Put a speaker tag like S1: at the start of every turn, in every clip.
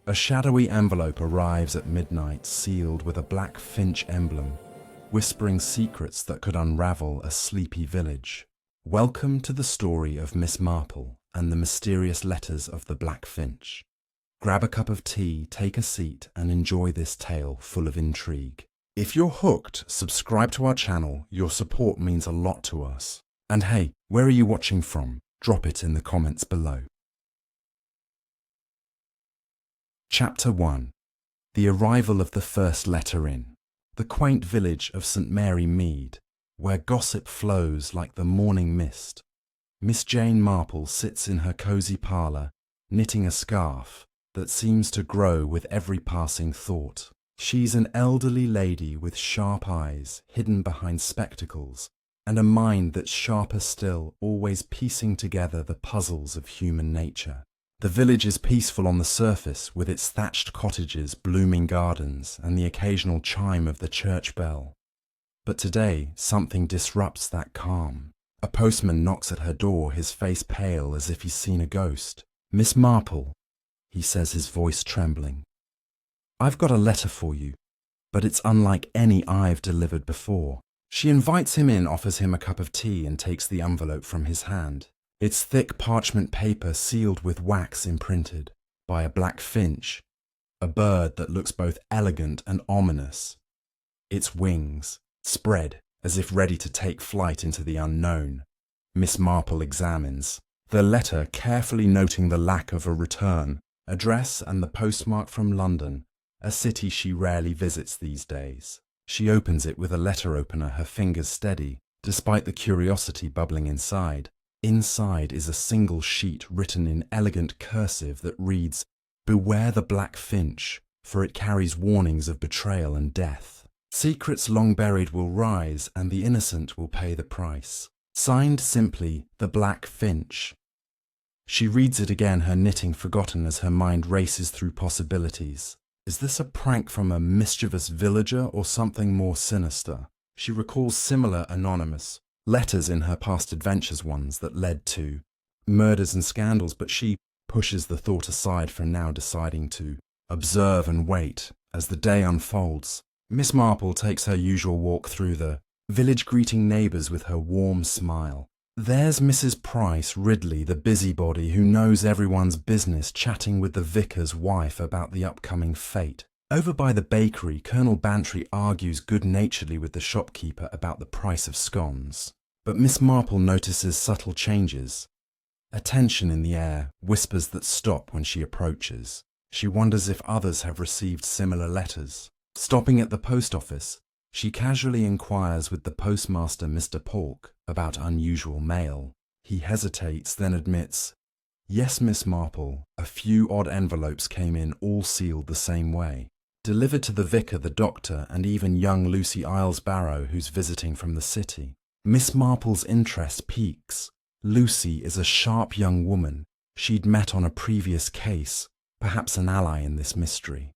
S1: A shadowy envelope arrives at midnight, sealed with a black finch emblem, whispering secrets that could unravel a sleepy village. Welcome to the story of Miss Marple and the mysterious letters of the Black Finch. Grab a cup of tea, take a seat, and enjoy this tale full of intrigue. If you're hooked, subscribe to our channel. Your support means a lot to us. And hey, where are you watching from? Drop it in the comments below. Chapter 1. The arrival of the first letter in. The quaint village of St. Mary Mead, where gossip flows like the morning mist. Miss Jane Marple sits in her cosy parlour, knitting a scarf that seems to grow with every passing thought. She's an elderly lady with sharp eyes hidden behind spectacles, and a mind that's sharper still, always piecing together the puzzles of human nature. The village is peaceful on the surface, with its thatched cottages, blooming gardens, and the occasional chime of the church bell. But today, something disrupts that calm. A postman knocks at her door, his face pale as if he's seen a ghost. "Miss Marple," he says, his voice trembling. "I've got a letter for you, but it's unlike any I've delivered before." She invites him in, offers him a cup of tea, and takes the envelope from his hand. It's thick parchment paper sealed with wax imprinted by a black finch, a bird that looks both elegant and ominous. Its wings spread as if ready to take flight into the unknown. Miss Marple examines the letter, carefully noting the lack of a return address and the postmark from London, a city she rarely visits these days. She opens it with a letter opener, her fingers steady, despite the curiosity bubbling inside. Inside is a single sheet written in elegant cursive that reads, "Beware the black finch, for it carries warnings of betrayal and death. Secrets long buried will rise, and the innocent will pay the price." Signed simply, "The Black Finch." She reads it again, her knitting forgotten as her mind races through possibilities. Is this a prank from a mischievous villager or something more sinister? She recalls similar anonymous letters in her past adventures, ones that led to murders and scandals, but she pushes the thought aside for now, deciding to observe and wait as the day unfolds. Miss Marple takes her usual walk through the village, greeting neighbours with her warm smile. There's Mrs. Price Ridley, the busybody who knows everyone's business, chatting with the vicar's wife about the upcoming fete. Over by the bakery, Colonel Bantry argues good-naturedly with the shopkeeper about the price of scones. But Miss Marple notices subtle changes. A tension in the air, whispers that stop when she approaches. She wonders if others have received similar letters. Stopping at the post office, she casually inquires with the postmaster, Mr. Polk, about unusual mail. He hesitates, then admits, "Yes, Miss Marple, a few odd envelopes came in, all sealed the same way. Delivered to the vicar, the doctor, and even young Lucy Iles-Barrow, who's visiting from the city." Miss Marple's interest peaks. Lucy is a sharp young woman she'd met on a previous case, perhaps an ally in this mystery.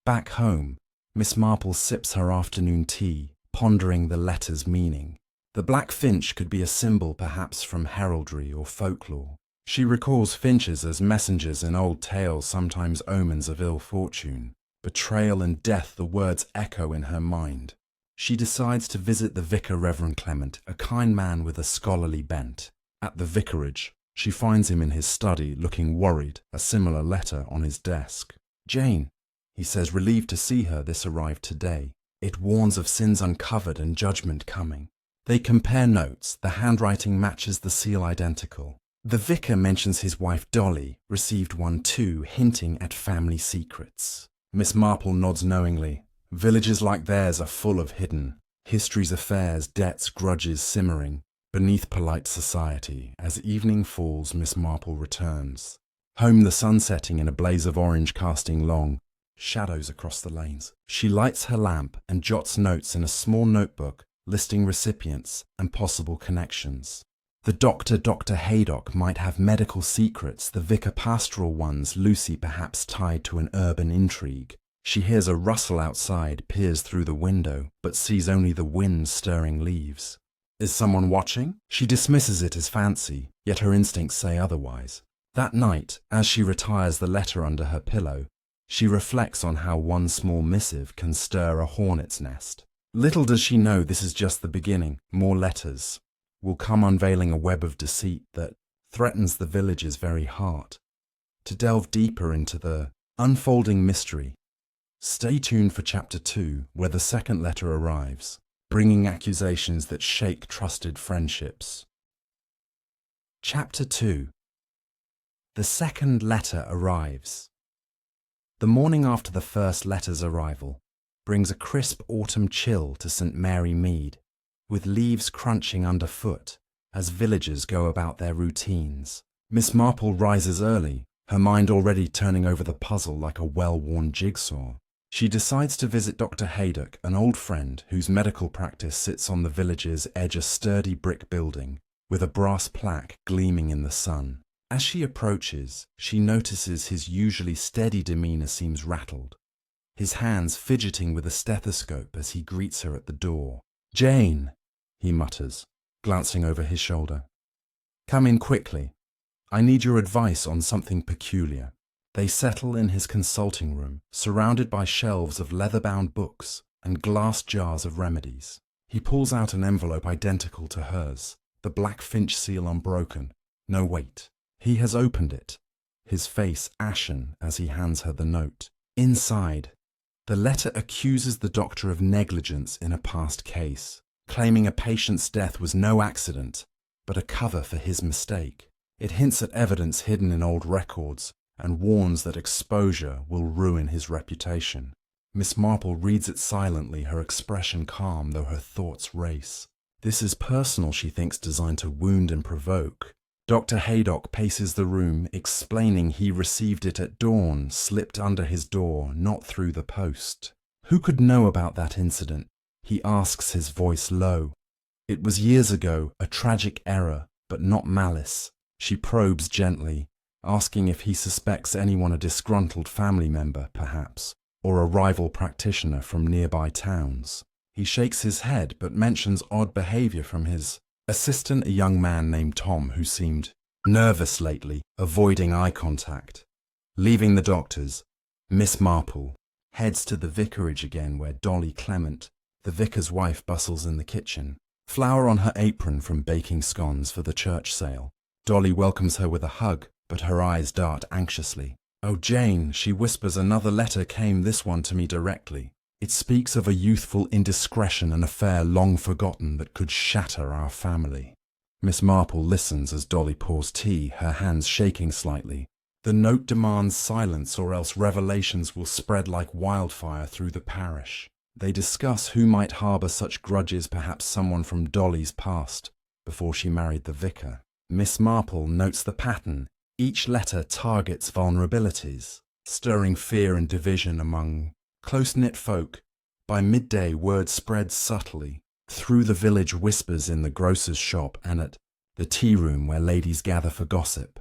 S1: Back home, Miss Marple sips her afternoon tea, pondering the letter's meaning. The black finch could be a symbol perhaps from heraldry or folklore. She recalls finches as messengers in old tales, sometimes omens of ill fortune. Betrayal and death, the words echo in her mind. She decides to visit the vicar, Reverend Clement, a kind man with a scholarly bent. At the vicarage, she finds him in his study, looking worried, a similar letter on his desk. "Jane," he says, relieved to see her. This arrived today. It warns of sins uncovered and judgment coming. They compare notes. The handwriting matches, the seal identical. The vicar mentions his wife Dolly received one too, hinting at family secrets. Miss Marple nods knowingly. Villages like theirs are full of hidden histories, affairs, debts, grudges simmering beneath polite society. As evening falls, Miss Marple returns. Home, the sun setting in a blaze of orange, casting long shadows across the lanes. She lights her lamp and jots notes in a small notebook, listing recipients and possible connections. The doctor, Dr. Haydock, might have medical secrets, the vicar pastoral ones, Lucy perhaps tied to an urban intrigue. She hears a rustle outside, peers through the window, but sees only the wind stirring leaves. Is someone watching? She dismisses it as fancy, yet her instincts say otherwise. That night, as she retires the letter under her pillow, she reflects on how one small missive can stir a hornet's nest. Little does she know this is just the beginning. More letters will come, unveiling a web of deceit that threatens the village's very heart. To delve deeper into the unfolding mystery, stay tuned for Chapter 2, where the second letter arrives, bringing accusations that shake trusted friendships. Chapter 2. The second letter arrives. The morning after the first letter's arrival brings a crisp autumn chill to St. Mary Mead, with leaves crunching underfoot as villagers go about their routines. Miss Marple rises early, her mind already turning over the puzzle like a well-worn jigsaw. She decides to visit Dr. Haydock, an old friend whose medical practice sits on the village's edge, a sturdy brick building with a brass plaque gleaming in the sun. As she approaches, she notices his usually steady demeanor seems rattled, his hands fidgeting with a stethoscope as he greets her at the door. "Jane," he mutters, glancing over his shoulder. "Come in quickly. I need your advice on something peculiar." They settle in his consulting room, surrounded by shelves of leather-bound books and glass jars of remedies. He pulls out an envelope identical to hers, the black Finch seal unbroken. No, wait. He has opened it, his face ashen as he hands her the note. Inside, the letter accuses the doctor of negligence in a past case, claiming a patient's death was no accident, but a cover for his mistake. It hints at evidence hidden in old records and warns that exposure will ruin his reputation. Miss Marple reads it silently, her expression calm though her thoughts race. This is personal, she thinks, designed to wound and provoke. Dr. Haydock paces the room, explaining he received it at dawn, slipped under his door, not through the post. Who could know about that incident? He asks, his voice low. It was years ago, a tragic error, but not malice. She probes gently, asking if he suspects anyone, a disgruntled family member, perhaps, or a rival practitioner from nearby towns. He shakes his head, but mentions odd behavior from his assistant, a young man named Tom who seemed nervous lately, avoiding eye contact. Leaving the doctor's, Miss Marple heads to the vicarage again, where Dolly Clement, the vicar's wife, bustles in the kitchen, flour on her apron from baking scones for the church sale. Dolly welcomes her with a hug, but her eyes dart anxiously. "Oh, Jane," she whispers, "another letter came, this one to me directly. It speaks of a youthful indiscretion, an affair long forgotten that could shatter our family." Miss Marple listens as Dolly pours tea, her hands shaking slightly. The note demands silence, or else revelations will spread like wildfire through the parish. They discuss who might harbour such grudges, perhaps someone from Dolly's past, before she married the vicar. Miss Marple notes the pattern. Each letter targets vulnerabilities, stirring fear and division among close-knit folk. By midday, word spreads subtly through the village, whispers in the grocer's shop and at the tea room where ladies gather for gossip.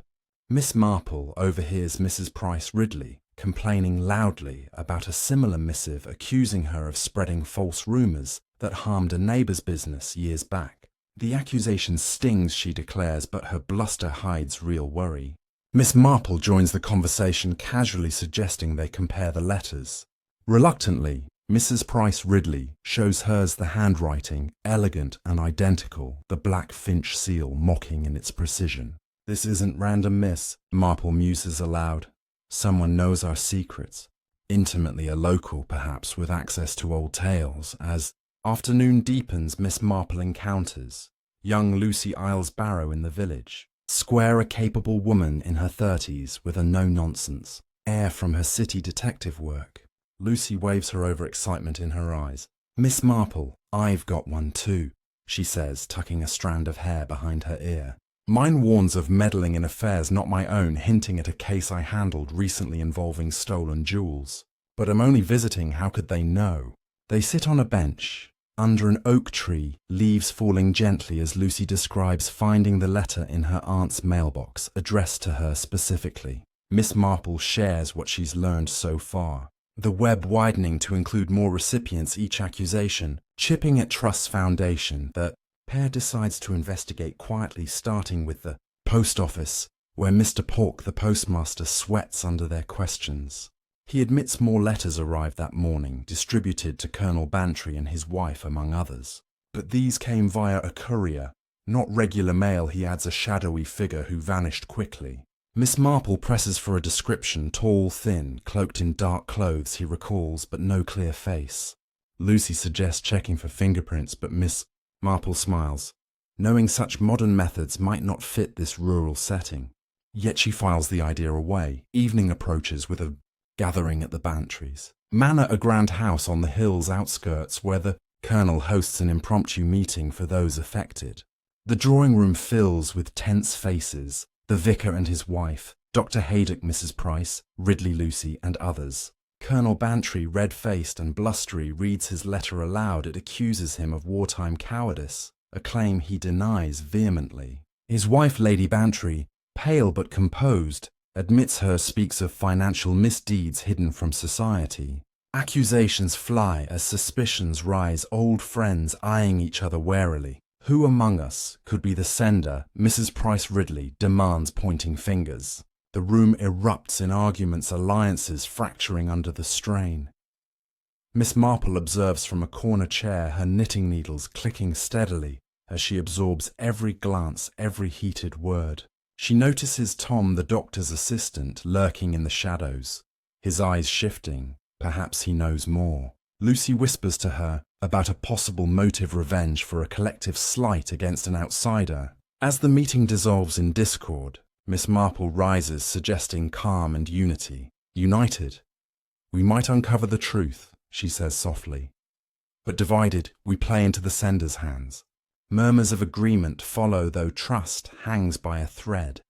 S1: Miss Marple overhears Mrs. Price Ridley complaining loudly about a similar missive, accusing her of spreading false rumours that harmed a neighbour's business years back. The accusation stings, she declares, but her bluster hides real worry. Miss Marple joins the conversation, casually suggesting they compare the letters. Reluctantly, Mrs. Price Ridley shows hers the handwriting, elegant and identical, the black Finch seal mocking in its precision. "This isn't random, miss," Marple muses aloud. "Someone knows our secrets, intimately, a local perhaps with access to old tales." As afternoon deepens, Miss Marple encounters young Lucy Isles Barrow in the village. Square, a capable woman in her 30s with a no-nonsense air from her city detective work. Lucy waves her over, excitement in her eyes. "Miss Marple, I've got one too," she says, tucking a strand of hair behind her ear. "Mine warns of meddling in affairs not my own, hinting at a case I handled recently involving stolen jewels. But I'm only visiting, how could they know?" They sit on a bench, under an oak tree, leaves falling gently as Lucy describes finding the letter in her aunt's mailbox, addressed to her specifically. Miss Marple shares what she's learned so far, the web widening to include more recipients, each accusation chipping at trust's foundation. The pair decides to investigate quietly, starting with the post office, where Mr. Pork, the postmaster, sweats under their questions. He admits more letters arrived that morning, distributed to Colonel Bantry and his wife, among others. But these came via a courier, not regular mail. He adds a shadowy figure who vanished quickly. Miss Marple presses for a description, tall, thin, cloaked in dark clothes, he recalls, but no clear face. Lucy suggests checking for fingerprints, but Miss Marple smiles, knowing such modern methods might not fit this rural setting. Yet she files the idea away. Evening approaches with a gathering at the Bantrys' manor, a grand house on the hill's outskirts where the Colonel hosts an impromptu meeting for those affected. The drawing room fills with tense faces, the vicar and his wife, Dr. Haydock, Mrs. Price, Ridley, Lucy, and others. Colonel Bantry, red-faced and blustery, reads his letter aloud. It accuses him of wartime cowardice, a claim he denies vehemently. His wife, Lady Bantry, pale but composed, admits her, speaks of financial misdeeds hidden from society. Accusations fly as suspicions rise, old friends eyeing each other warily. Who among us could be the sender? Mrs. Price Ridley demands, pointing fingers. The room erupts in arguments, alliances fracturing under the strain. Miss Marple observes from a corner chair, her knitting needles clicking steadily as she absorbs every glance, every heated word. She notices Tom, the doctor's assistant, lurking in the shadows, his eyes shifting. Perhaps he knows more. Lucy whispers to her about a possible motive, revenge for a collective slight against an outsider. As the meeting dissolves in discord, Miss Marple rises, suggesting calm and unity. United, we might uncover the truth, she says softly. But divided, we play into the sender's hands. Murmurs of agreement follow, though trust hangs by a thread.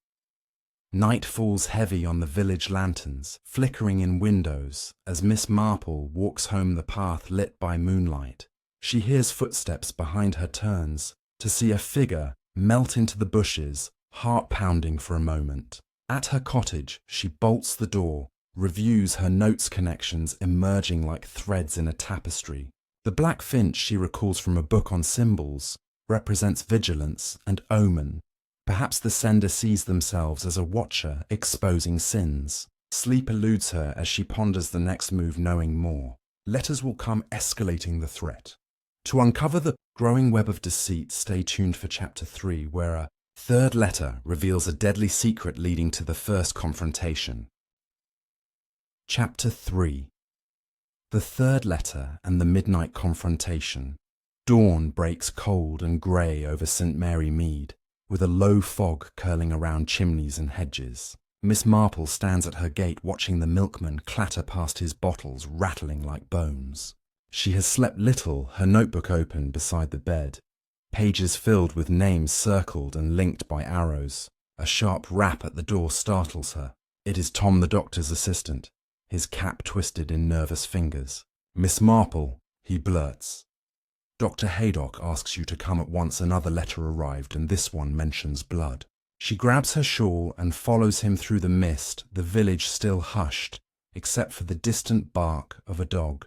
S1: Night falls heavy on the village lanterns, flickering in windows, as Miss Marple walks home the path lit by moonlight. She hears footsteps behind her, turns to see a figure melt into the bushes, heart pounding for a moment. At her cottage, she bolts the door, reviews her notes connections emerging like threads in a tapestry. The black finch she recalls from a book on symbols represents vigilance and omen. Perhaps the sender sees themselves as a watcher exposing sins. Sleep eludes her as she ponders the next move, knowing more. Letters will come escalating the threat. To uncover the growing web of deceit, stay tuned for Chapter 3, where a third letter reveals a deadly secret leading to the first confrontation. Chapter 3. The third letter and the midnight confrontation. Dawn breaks cold and grey over St. Mary Mead, with a low fog curling around chimneys and hedges. Miss Marple stands at her gate watching the milkman clatter past his bottles, rattling like bones. She has slept little, her notebook open beside the bed, pages filled with names circled and linked by arrows. A sharp rap at the door startles her. It is Tom, the doctor's assistant, his cap twisted in nervous fingers. "Miss Marple," he blurts. "Dr. Haydock asks you to come at once. Another letter arrived, and this one mentions blood." She grabs her shawl and follows him through the mist, the village still hushed, except for the distant bark of a dog.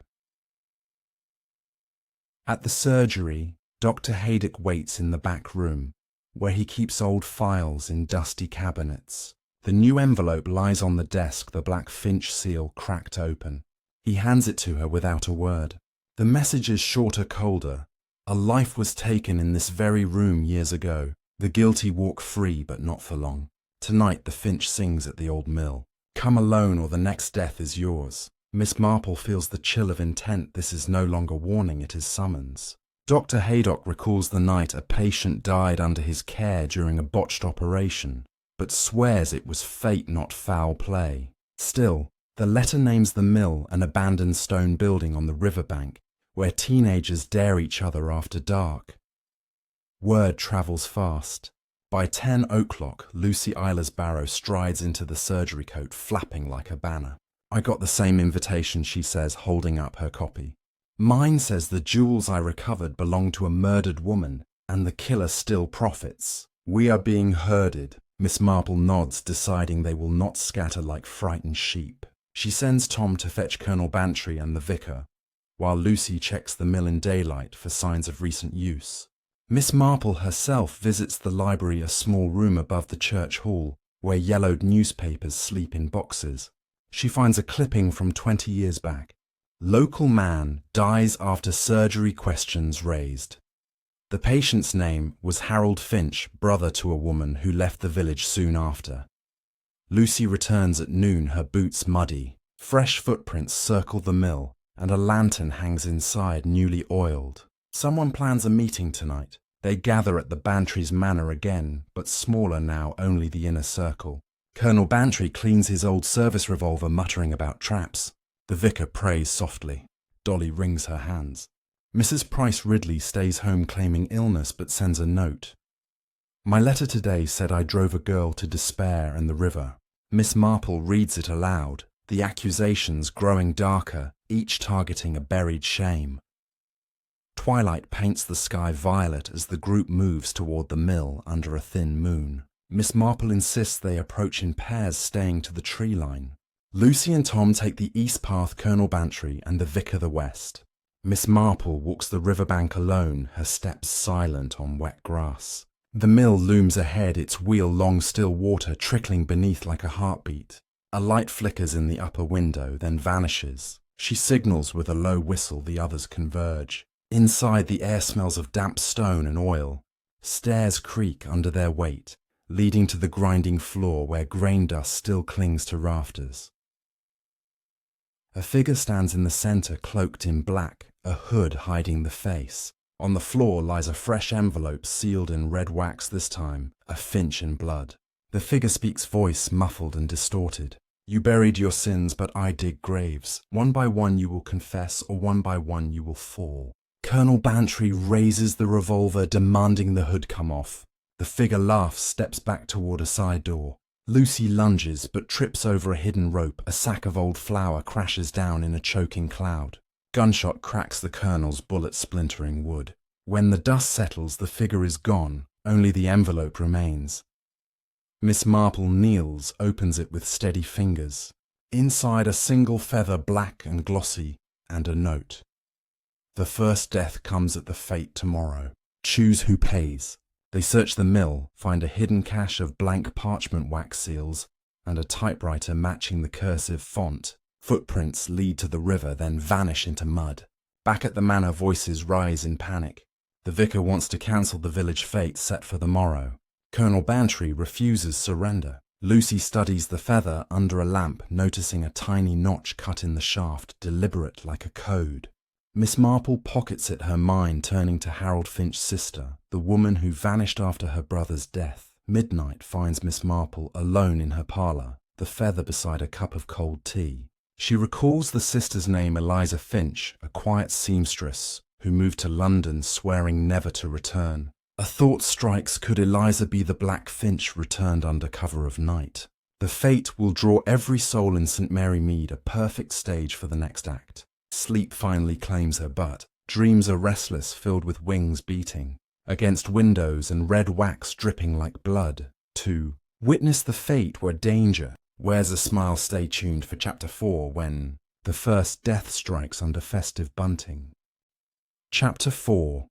S1: At the surgery, Dr. Haydock waits in the back room, where he keeps old files in dusty cabinets. The new envelope lies on the desk, the black Finch seal cracked open. He hands it to her without a word. The message is shorter, colder. A life was taken in this very room years ago. The guilty walk free, but not for long. Tonight the Finch sings at the old mill. Come alone or the next death is yours. Miss Marple feels the chill of intent. This is no longer warning, it is summons. Dr. Haydock recalls the night a patient died under his care during a botched operation, but swears it was fate, not foul play. Still, the letter names the mill, an abandoned stone building on the riverbank, where teenagers dare each other after dark. Word travels fast. By 10 o'clock, Lucy Isler's Barrow strides into the surgery coat, flapping like a banner. "I got the same invitation," she says, holding up her copy. "Mine says the jewels I recovered belong to a murdered woman, and the killer still profits. We are being herded." Miss Marple nods, deciding they will not scatter like frightened sheep. She sends Tom to fetch Colonel Bantry and the vicar, while Lucy checks the mill in daylight for signs of recent use. Miss Marple herself visits the library, a small room above the church hall, where yellowed newspapers sleep in boxes. She finds a clipping from 20 years back. Local man dies after surgery questions raised. The patient's name was Harold Finch, brother to a woman who left the village soon after. Lucy returns at noon, her boots muddy. Fresh footprints circle the mill, and a lantern hangs inside, newly oiled. Someone plans a meeting tonight. They gather at the Bantry's manor again, but smaller now, only the inner circle. Colonel Bantry cleans his old service revolver, muttering about traps. The vicar prays softly. Dolly wrings her hands. Mrs. Price Ridley stays home claiming illness but sends a note. My letter today said I drove a girl to despair and the river. Miss Marple reads it aloud, the accusations growing darker, each targeting a buried shame. Twilight paints the sky violet as the group moves toward the mill under a thin moon. Miss Marple insists they approach in pairs, staying to the tree line. Lucy and Tom take the east path, Colonel Bantry and the vicar the west. Miss Marple walks the riverbank alone, her steps silent on wet grass. The mill looms ahead, its wheel long still water trickling beneath like a heartbeat. A light flickers in the upper window, then vanishes. She signals with a low whistle, the others converge. Inside, the air smells of damp stone and oil. Stairs creak under their weight, leading to the grinding floor where grain dust still clings to rafters. A figure stands in the center, cloaked in black, a hood hiding the face. On the floor lies a fresh envelope sealed in red wax this time, a Finch in blood. The figure speaks, voice muffled and distorted. You buried your sins, but I dig graves. One by one you will confess, or one by one you will fall. Colonel Bantry raises the revolver, demanding the hood come off. The figure laughs, steps back toward a side door. Lucy lunges, but trips over a hidden rope. A sack of old flour crashes down in a choking cloud. Gunshot cracks the colonel's bullet, splintering wood. When the dust settles, the figure is gone. Only the envelope remains. Miss Marple kneels, opens it with steady fingers. Inside, a single feather, black and glossy, and a note. The first death comes at the fate tomorrow. Choose who pays. They search the mill, find a hidden cache of blank parchment wax seals and a typewriter matching the cursive font. Footprints lead to the river, then vanish into mud. Back at the manor, voices rise in panic. The vicar wants to cancel the village fete set for the morrow. Colonel Bantry refuses surrender. Lucy studies the feather under a lamp, noticing a tiny notch cut in the shaft, deliberate like a code. Miss Marple pockets it, her mind turning to Harold Finch's sister, the woman who vanished after her brother's death. Midnight finds Miss Marple alone in her parlour, the feather beside a cup of cold tea. She recalls the sister's name, Eliza Finch, a quiet seamstress who moved to London, swearing never to return. A thought strikes, could Eliza be the Black Finch returned under cover of night? The fate will draw every soul in St. Mary Mead, a perfect stage for the next act. Sleep finally claims her, but dreams are restless, filled with wings beating against windows and red wax dripping like blood. To witness the fate where danger wears a smile. Stay tuned for Chapter 4, when the first death strikes under festive bunting. Chapter 4.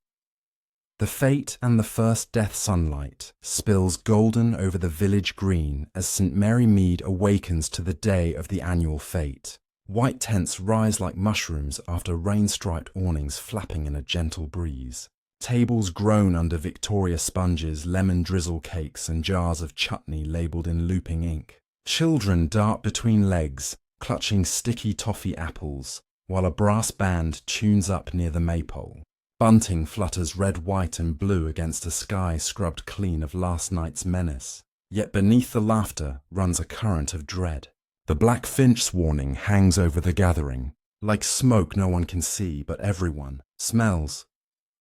S1: The fate and the first death sunlight spills golden over the village green as St. Mary Mead awakens to the day of the annual fete. White tents rise like mushrooms after rain-striped awnings flapping in a gentle breeze. Tables groan under Victoria sponges, lemon drizzle cakes and jars of chutney labelled in looping ink. Children dart between legs, clutching sticky toffee apples, while a brass band tunes up near the maypole. Bunting flutters red, white and blue against a sky scrubbed clean of last night's menace. Yet beneath the laughter runs a current of dread. The Black Finch's warning hangs over the gathering. Like smoke no one can see, but everyone smells.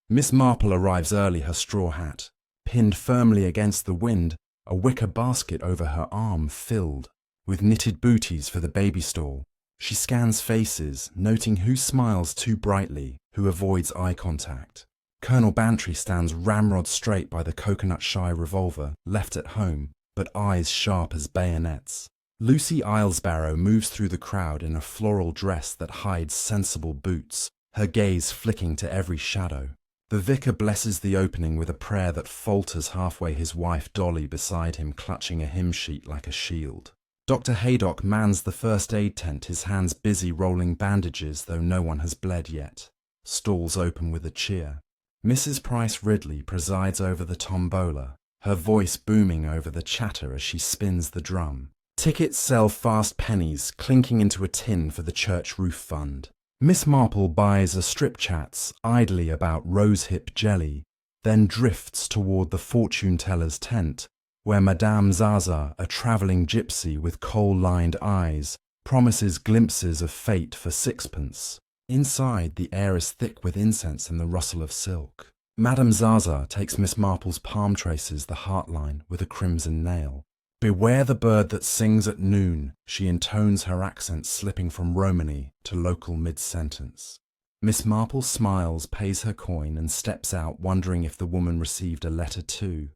S1: Miss Marple arrives early, her straw hat pinned firmly against the wind, a wicker basket over her arm filled with knitted booties for the baby stall. She scans faces, noting who smiles too brightly, who avoids eye contact. Colonel Bantry stands ramrod straight by the coconut-shy revolver left at home, but eyes sharp as bayonets. Lucy Islesbarrow moves through the crowd in a floral dress that hides sensible boots, her gaze flicking to every shadow. The vicar blesses the opening with a prayer that falters halfway, his wife Dolly beside him clutching a hymn sheet like a shield. Dr. Haydock mans the first aid tent, his hands busy rolling bandages, though no one has bled yet. Stalls open with a cheer. Mrs. Price Ridley presides over the tombola, her voice booming over the chatter as she spins the drum. Tickets sell fast pennies, clinking into a tin for the church roof fund. Miss Marple buys a strip chats idly about rosehip jelly, then drifts toward the fortune-teller's tent, where Madame Zaza, a travelling gypsy with coal-lined eyes, promises glimpses of fate for sixpence. Inside, the air is thick with incense and the rustle of silk. Madame Zaza takes Miss Marple's palm traces the heartline with a crimson nail. Beware the bird that sings at noon, she intones, her accent slipping from Romany to local mid-sentence. Miss Marple smiles, pays her coin, and steps out, wondering if the woman received a letter too.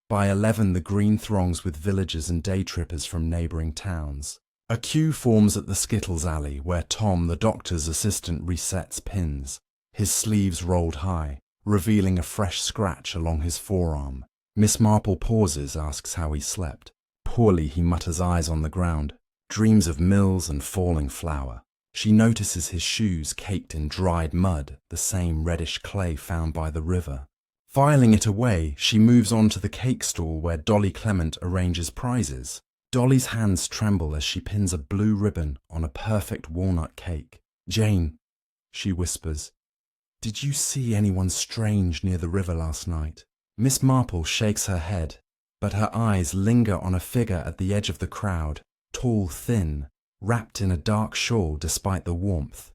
S1: By 11, the green throngs with villagers and day trippers from neighbouring towns. A queue forms at the Skittles alley, where Tom, the doctor's assistant, resets pins, his sleeves rolled high, revealing a fresh scratch along his forearm. Miss Marple pauses, asks how he slept. Poorly, he mutters, eyes on the ground, dreams of mills and falling flour. She notices his shoes caked in dried mud, the same reddish clay found by the river. Filing it away, she moves on to the cake stall where Dolly Clement arranges prizes. Dolly's hands tremble as she pins a blue ribbon on a perfect walnut cake. "Jane," she whispers, "did you see anyone strange near the river last night?" Miss Marple shakes her head, but her eyes linger on a figure at the edge of the crowd, tall, thin, wrapped in a dark shawl despite the warmth.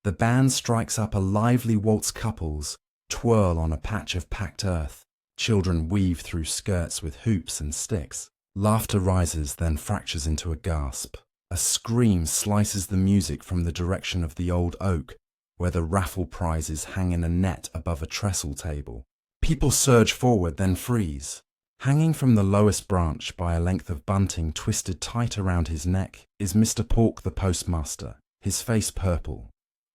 S1: The band strikes up a lively waltz, couples twirl on a patch of packed earth. Children weave through skirts with hoops and sticks. Laughter rises, then fractures into a gasp. A scream slices the music from the direction of the old oak, where the raffle prizes hang in a net above a trestle table. People surge forward, then freeze. Hanging from the lowest branch by a length of bunting twisted tight around his neck is Mr. Pork the postmaster, his face purple,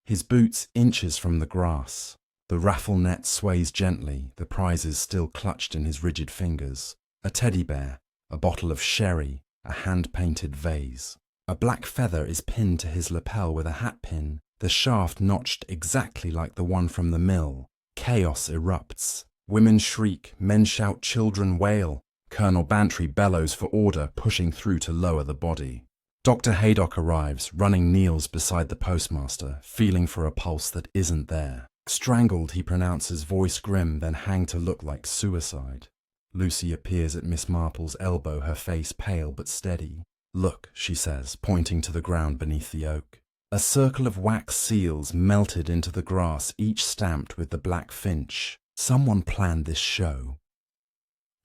S1: his boots inches from the grass. The raffle net sways gently, the prizes still clutched in his rigid fingers. A teddy bear, a bottle of sherry, a hand-painted vase. A black feather is pinned to his lapel with a hat pin, the shaft notched exactly like the one from the mill. Chaos erupts. Women shriek, men shout, children wail. Colonel Bantry bellows for order, pushing through to lower the body. Dr. Haydock arrives, running, kneels beside the postmaster, feeling for a pulse that isn't there. Strangled, he pronounces, voice grim, then hanged to look like suicide. Lucy appears at Miss Marple's elbow, her face pale but steady. "Look," she says, pointing to the ground beneath the oak. A circle of wax seals melted into the grass, each stamped with the black Finch. Someone planned this show.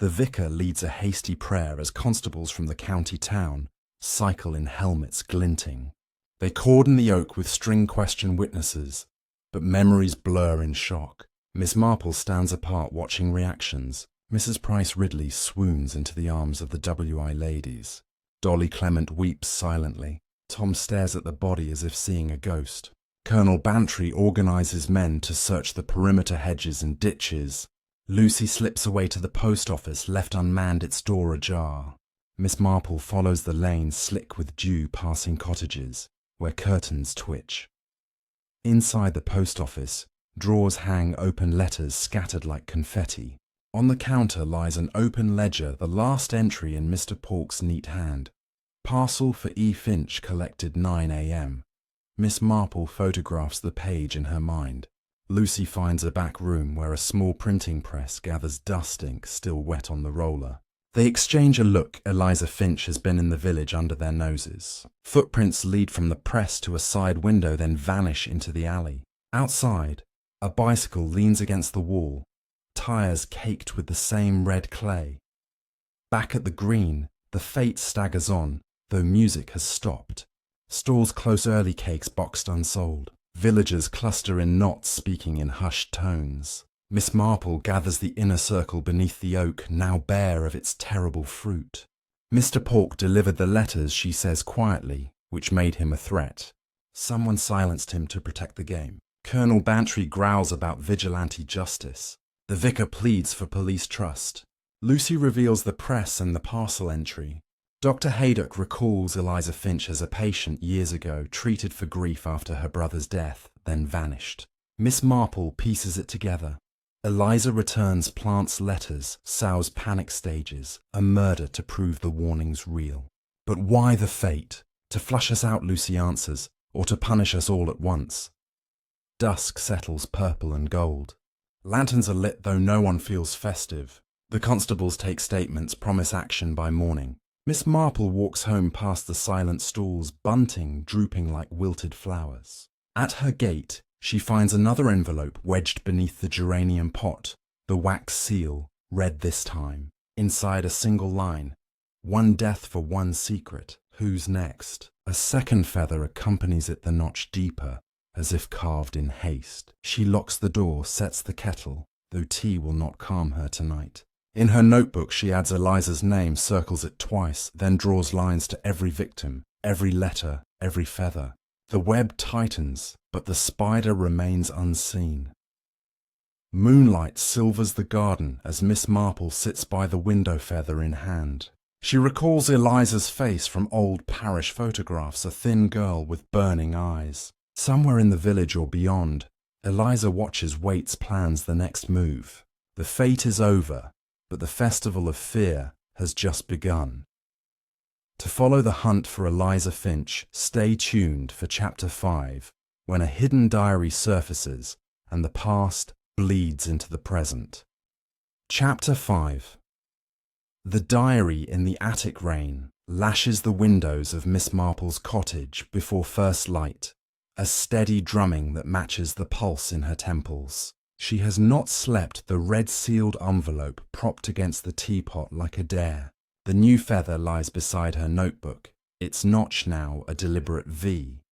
S1: The vicar leads a hasty prayer as constables from the county town cycle in helmets glinting. They cordon the oak with string-question witnesses, but memories blur in shock. Miss Marple stands apart watching reactions. Mrs. Price Ridley swoons into the arms of the W.I. ladies. Dolly Clement weeps silently. Tom stares at the body as if seeing a ghost. Colonel Bantry organises men to search the perimeter hedges and ditches. Lucy slips away to the post office, left unmanned, its door ajar. Miss Marple follows the lane slick with dew passing cottages, where curtains twitch. Inside the post office, drawers hang open letters scattered like confetti. On the counter lies an open ledger, the last entry in Mr. Pork's neat hand. Parcel for E. Finch collected 9 a.m. Miss Marple photographs the page in her mind. Lucy finds a back room where a small printing press gathers dust ink still wet on the roller. They exchange a look. Eliza Finch has been in the village under their noses. Footprints lead from the press to a side window, then vanish into the alley. Outside, a bicycle leans against the wall, tires caked with the same red clay. Back at the green, the fete staggers on, though music has stopped. Stalls close early cakes boxed unsold. Villagers cluster in knots speaking in hushed tones. Miss Marple gathers the inner circle beneath the oak, now bare of its terrible fruit. Mr. Pork delivered the letters, she says quietly, which made him a threat. Someone silenced him to protect the game. Colonel Bantry growls about vigilante justice. The vicar pleads for police trust. Lucy reveals the press and the parcel entry. Dr. Haydock recalls Eliza Finch as a patient years ago, treated for grief after her brother's death, then vanished. Miss Marple pieces it together. Eliza returns plants letters, sows panic stages, a murder to prove the warning's real. But why the fate? To flush us out, Lucy answers, or to punish us all at once? Dusk settles purple and gold. Lanterns are lit though no one feels festive. The constables take statements, promise action by morning. Miss Marple walks home past the silent stalls, bunting drooping like wilted flowers. At her gate, she finds another envelope wedged beneath the geranium pot, the wax seal, red this time. Inside a single line, one death for one secret, who's next? A second feather accompanies it the notch deeper, as if carved in haste. She locks the door, sets the kettle, though tea will not calm her tonight. In her notebook she adds Eliza's name, circles it twice, then draws lines to every victim, every letter, every feather. The web tightens, but the spider remains unseen. Moonlight silvers the garden as Miss Marple sits by the window, feather in hand. She recalls Eliza's face from old parish photographs, a thin girl with burning eyes. Somewhere in the village or beyond, Eliza watches, waits, plans the next move. The fate is over, but the festival of fear has just begun. To follow the hunt for Eliza Finch, stay tuned for Chapter 5, when a hidden diary surfaces and the past bleeds into the present. Chapter 5. The diary in the attic rain lashes the windows of Miss Marple's cottage before first light, a steady drumming that matches the pulse in her temples. She has not slept, the red-sealed envelope propped against the teapot like a dare. The new feather lies beside her notebook, its notch now a deliberate V.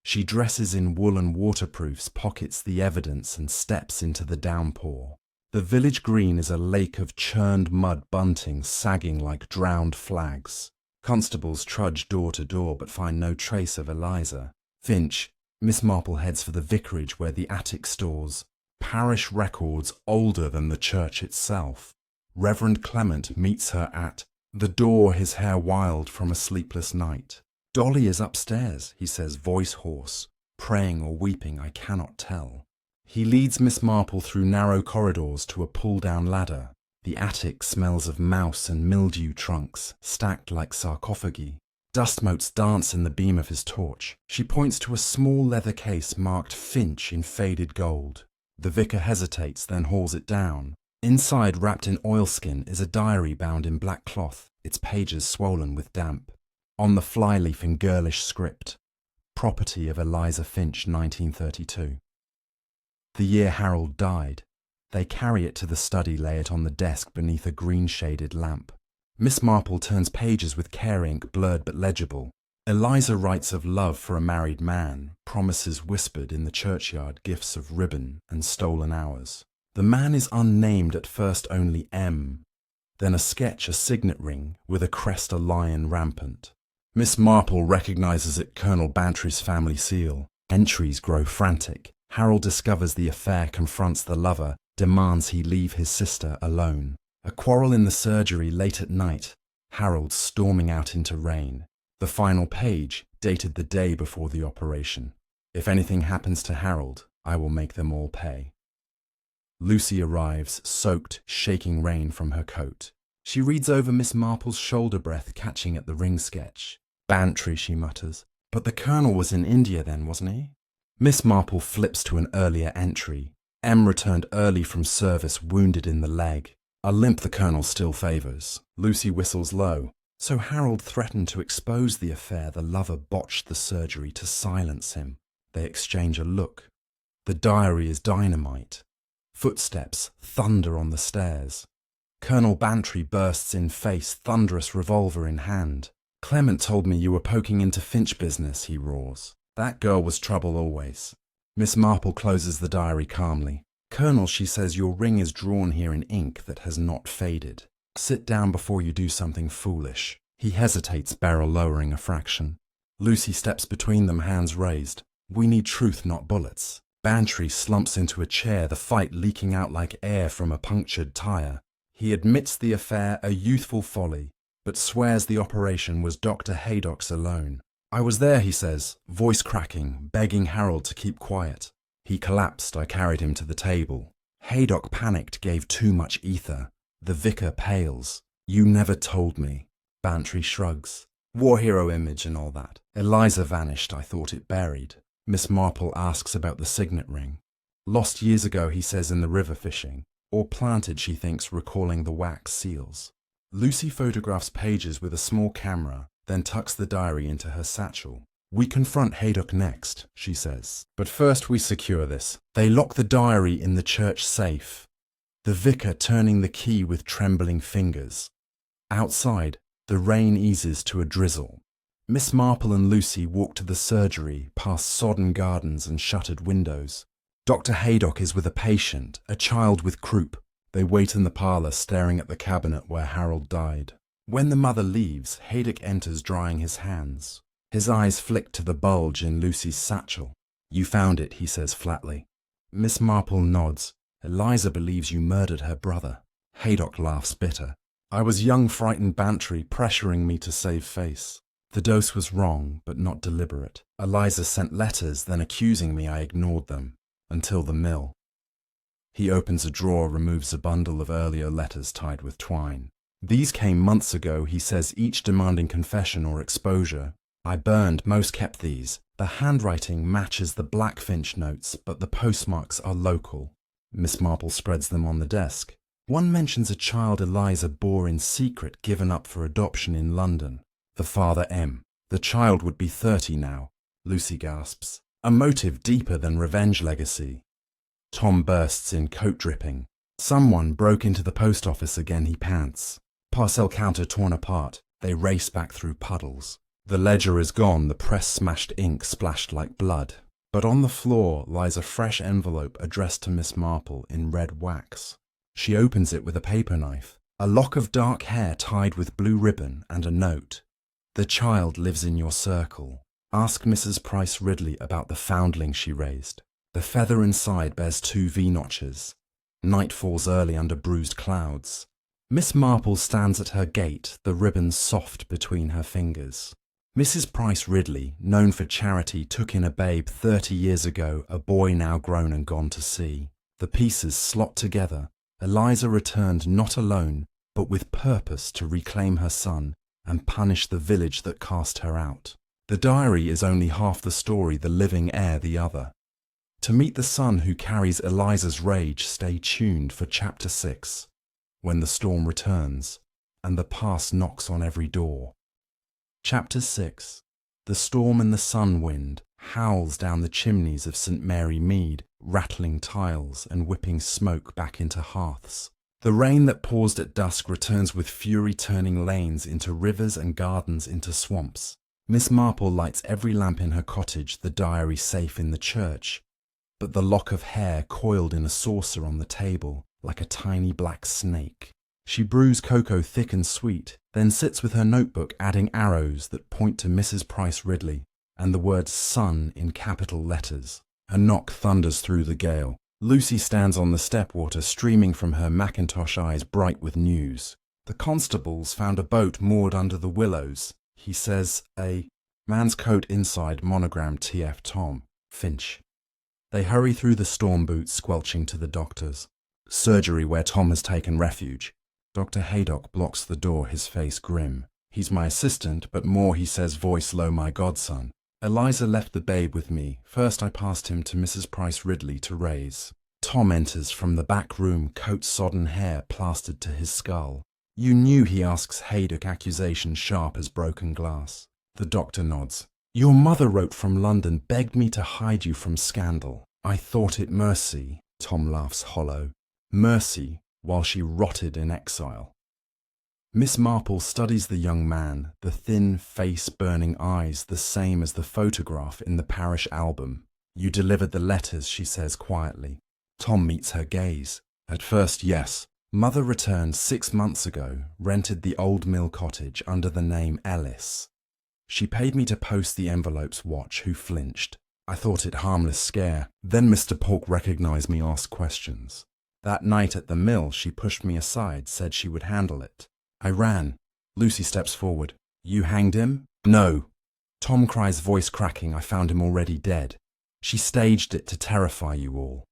S1: She dresses in woolen waterproofs, pockets the evidence and steps into the downpour. The village green is a lake of churned mud bunting sagging like drowned flags. Constables trudge door to door but find no trace of Eliza. Finch, Miss Marple heads for the vicarage where the attic stores parish records older than the church itself. Reverend Clement meets her at the door, his hair wild from a sleepless night. "Dolly is upstairs," he says, voice hoarse, praying or weeping, I cannot tell. He leads Miss Marple through narrow corridors to a pull-down ladder. The attic smells of mouse and mildew trunks, stacked like sarcophagi. Dust motes dance in the beam of his torch. She points to a small leather case marked Finch in faded gold. The vicar hesitates, then hauls it down. Inside, wrapped in oilskin, is a diary bound in black cloth, its pages swollen with damp. On the flyleaf in girlish script, property of Eliza Finch, 1932. The year Harold died. They carry it to the study, lay it on the desk beneath a green-shaded lamp. Miss Marple turns pages with care ink, blurred but legible. Eliza writes of love for a married man, promises whispered in the churchyard, gifts of ribbon and stolen hours. The man is unnamed, at first only M, then a sketch, a signet ring, with a crest, a lion rampant. Miss Marple recognizes it Colonel Bantry's family seal. Entries grow frantic. Harold discovers the affair, confronts the lover, demands he leave his sister alone. A quarrel in the surgery late at night, Harold storming out into rain. The final page, dated the day before the operation. If anything happens to Harold, I will make them all pay. Lucy arrives, soaked, shaking rain from her coat. She reads over Miss Marple's shoulder breath, catching at the ring sketch. Bantry, she mutters. But the Colonel was in India then, wasn't he? Miss Marple flips to an earlier entry. M returned early from service, wounded in the leg. A limp the Colonel still favours. Lucy whistles low. So Harold threatened to expose the affair. The lover botched the surgery to silence him. They exchange a look. The diary is dynamite. Footsteps, thunder on the stairs. Colonel Bantry bursts in face, thunderous revolver in hand. "Clement told me you were poking into Finch business," he roars. "That girl was trouble always." Miss Marple closes the diary calmly. "Colonel," she says, "your ring is drawn here in ink that has not faded. Sit down before you do something foolish." He hesitates, barrel lowering a fraction. Lucy steps between them, hands raised. "We need truth, not bullets." Bantry slumps into a chair, the fight leaking out like air from a punctured tire. He admits the affair a youthful folly, but swears the operation was Dr. Haydock's alone. I was there, he says, voice cracking, begging Harold to keep quiet. He collapsed, I carried him to the table. Haydock panicked, gave too much ether. The vicar pales. You never told me. Bantry shrugs. War hero image and all that. Eliza vanished, I thought it buried. Miss Marple asks about the signet ring. Lost years ago, he says, in the river fishing. Or planted, she thinks, recalling the wax seals. Lucy photographs pages with a small camera, then tucks the diary into her satchel. We confront Haydock next, she says. But first we secure this. They lock the diary in the church safe. The vicar turning the key with trembling fingers. Outside, the rain eases to a drizzle. Miss Marple and Lucy walk to the surgery, past sodden gardens and shuttered windows. Dr. Haydock is with a patient, a child with croup. They wait in the parlour, staring at the cabinet where Harold died. When the mother leaves, Haydock enters, drying his hands. His eyes flick to the bulge in Lucy's satchel. You found it, he says flatly. Miss Marple nods. Eliza believes you murdered her brother. Haydock laughs bitter. I was young, frightened Bantry, pressuring me to save face. The dose was wrong, but not deliberate. Eliza sent letters, then accusing me I ignored them. Until the mill. He opens a drawer, removes a bundle of earlier letters tied with twine. These came months ago, he says, each demanding confession or exposure. I burned, most kept these. The handwriting matches the black Finch notes, but the postmarks are local. Miss Marple spreads them on the desk. One mentions a child Eliza bore in secret, given up for adoption in London. The father M. The child would be 30 now. Lucy gasps. A motive deeper than revenge legacy. Tom bursts in, coat dripping. Someone broke into the post office again, he pants. Parcel counter torn apart. They race back through puddles. The ledger is gone, the press-smashed ink splashed like blood. But on the floor lies a fresh envelope addressed to Miss Marple in red wax. She opens it with a paper knife. A lock of dark hair tied with blue ribbon and a note. The child lives in your circle. Ask Mrs. Price Ridley about the foundling she raised. The feather inside bears 2 V-notches. Night falls early under bruised clouds. Miss Marple stands at her gate, the ribbons soft between her fingers. Mrs. Price Ridley, known for charity, took in a babe 30 years ago, a boy now grown and gone to sea. The pieces slot together. Eliza returned not alone, but with purpose to reclaim her son and punish the village that cast her out. The diary is only half the story, the living heir the other. To meet the son who carries Eliza's rage, stay tuned for Chapter 6, when the storm returns and the past knocks on every door. Chapter 6. The storm and the sun wind howls down the chimneys of St. Mary Mead, rattling tiles and whipping smoke back into hearths. The rain that paused at dusk returns with fury, turning lanes into rivers and gardens into swamps. Miss Marple lights every lamp in her cottage, the diary safe in the church, but the lock of hair coiled in a saucer on the table like a tiny black snake. She brews cocoa thick and sweet, then sits with her notebook adding arrows that point to Mrs. Price Ridley and the word son in capital letters. A knock thunders through the gale. Lucy stands on the stepwater, streaming from her mackintosh eyes bright with news. The constables found a boat moored under the willows. He says, a man's coat inside, monogrammed TF Tom, Finch. They hurry through the storm boots, squelching to the doctor's. Surgery where Tom has taken refuge. Dr. Haydock blocks the door, his face grim. He's my assistant, but more, he says, voice low, my godson. Eliza left the babe with me. First I passed him to Mrs. Price Ridley to raise. Tom enters from the back room, coat-sodden hair plastered to his skull. You knew, he asks, Haydock, accusation sharp as broken glass. The doctor nods. Your mother wrote from London, begged me to hide you from scandal. I thought it mercy. Tom laughs hollow. Mercy, while she rotted in exile. Miss Marple studies the young man, the thin face, burning eyes, the same as the photograph in the parish album. You delivered the letters, she says quietly. Tom meets her gaze. At first, yes. Mother returned 6 months ago, rented the old mill cottage under the name Ellis. She paid me to post the envelopes, watch who flinched. I thought it harmless scare. Then Mr. Polk recognized me, asked questions. That night at the mill, she pushed me aside, said she would handle it. I ran. Lucy steps forward. You hanged him? No. Tom cries, voice cracking. I found him already dead. She staged it to terrify you all.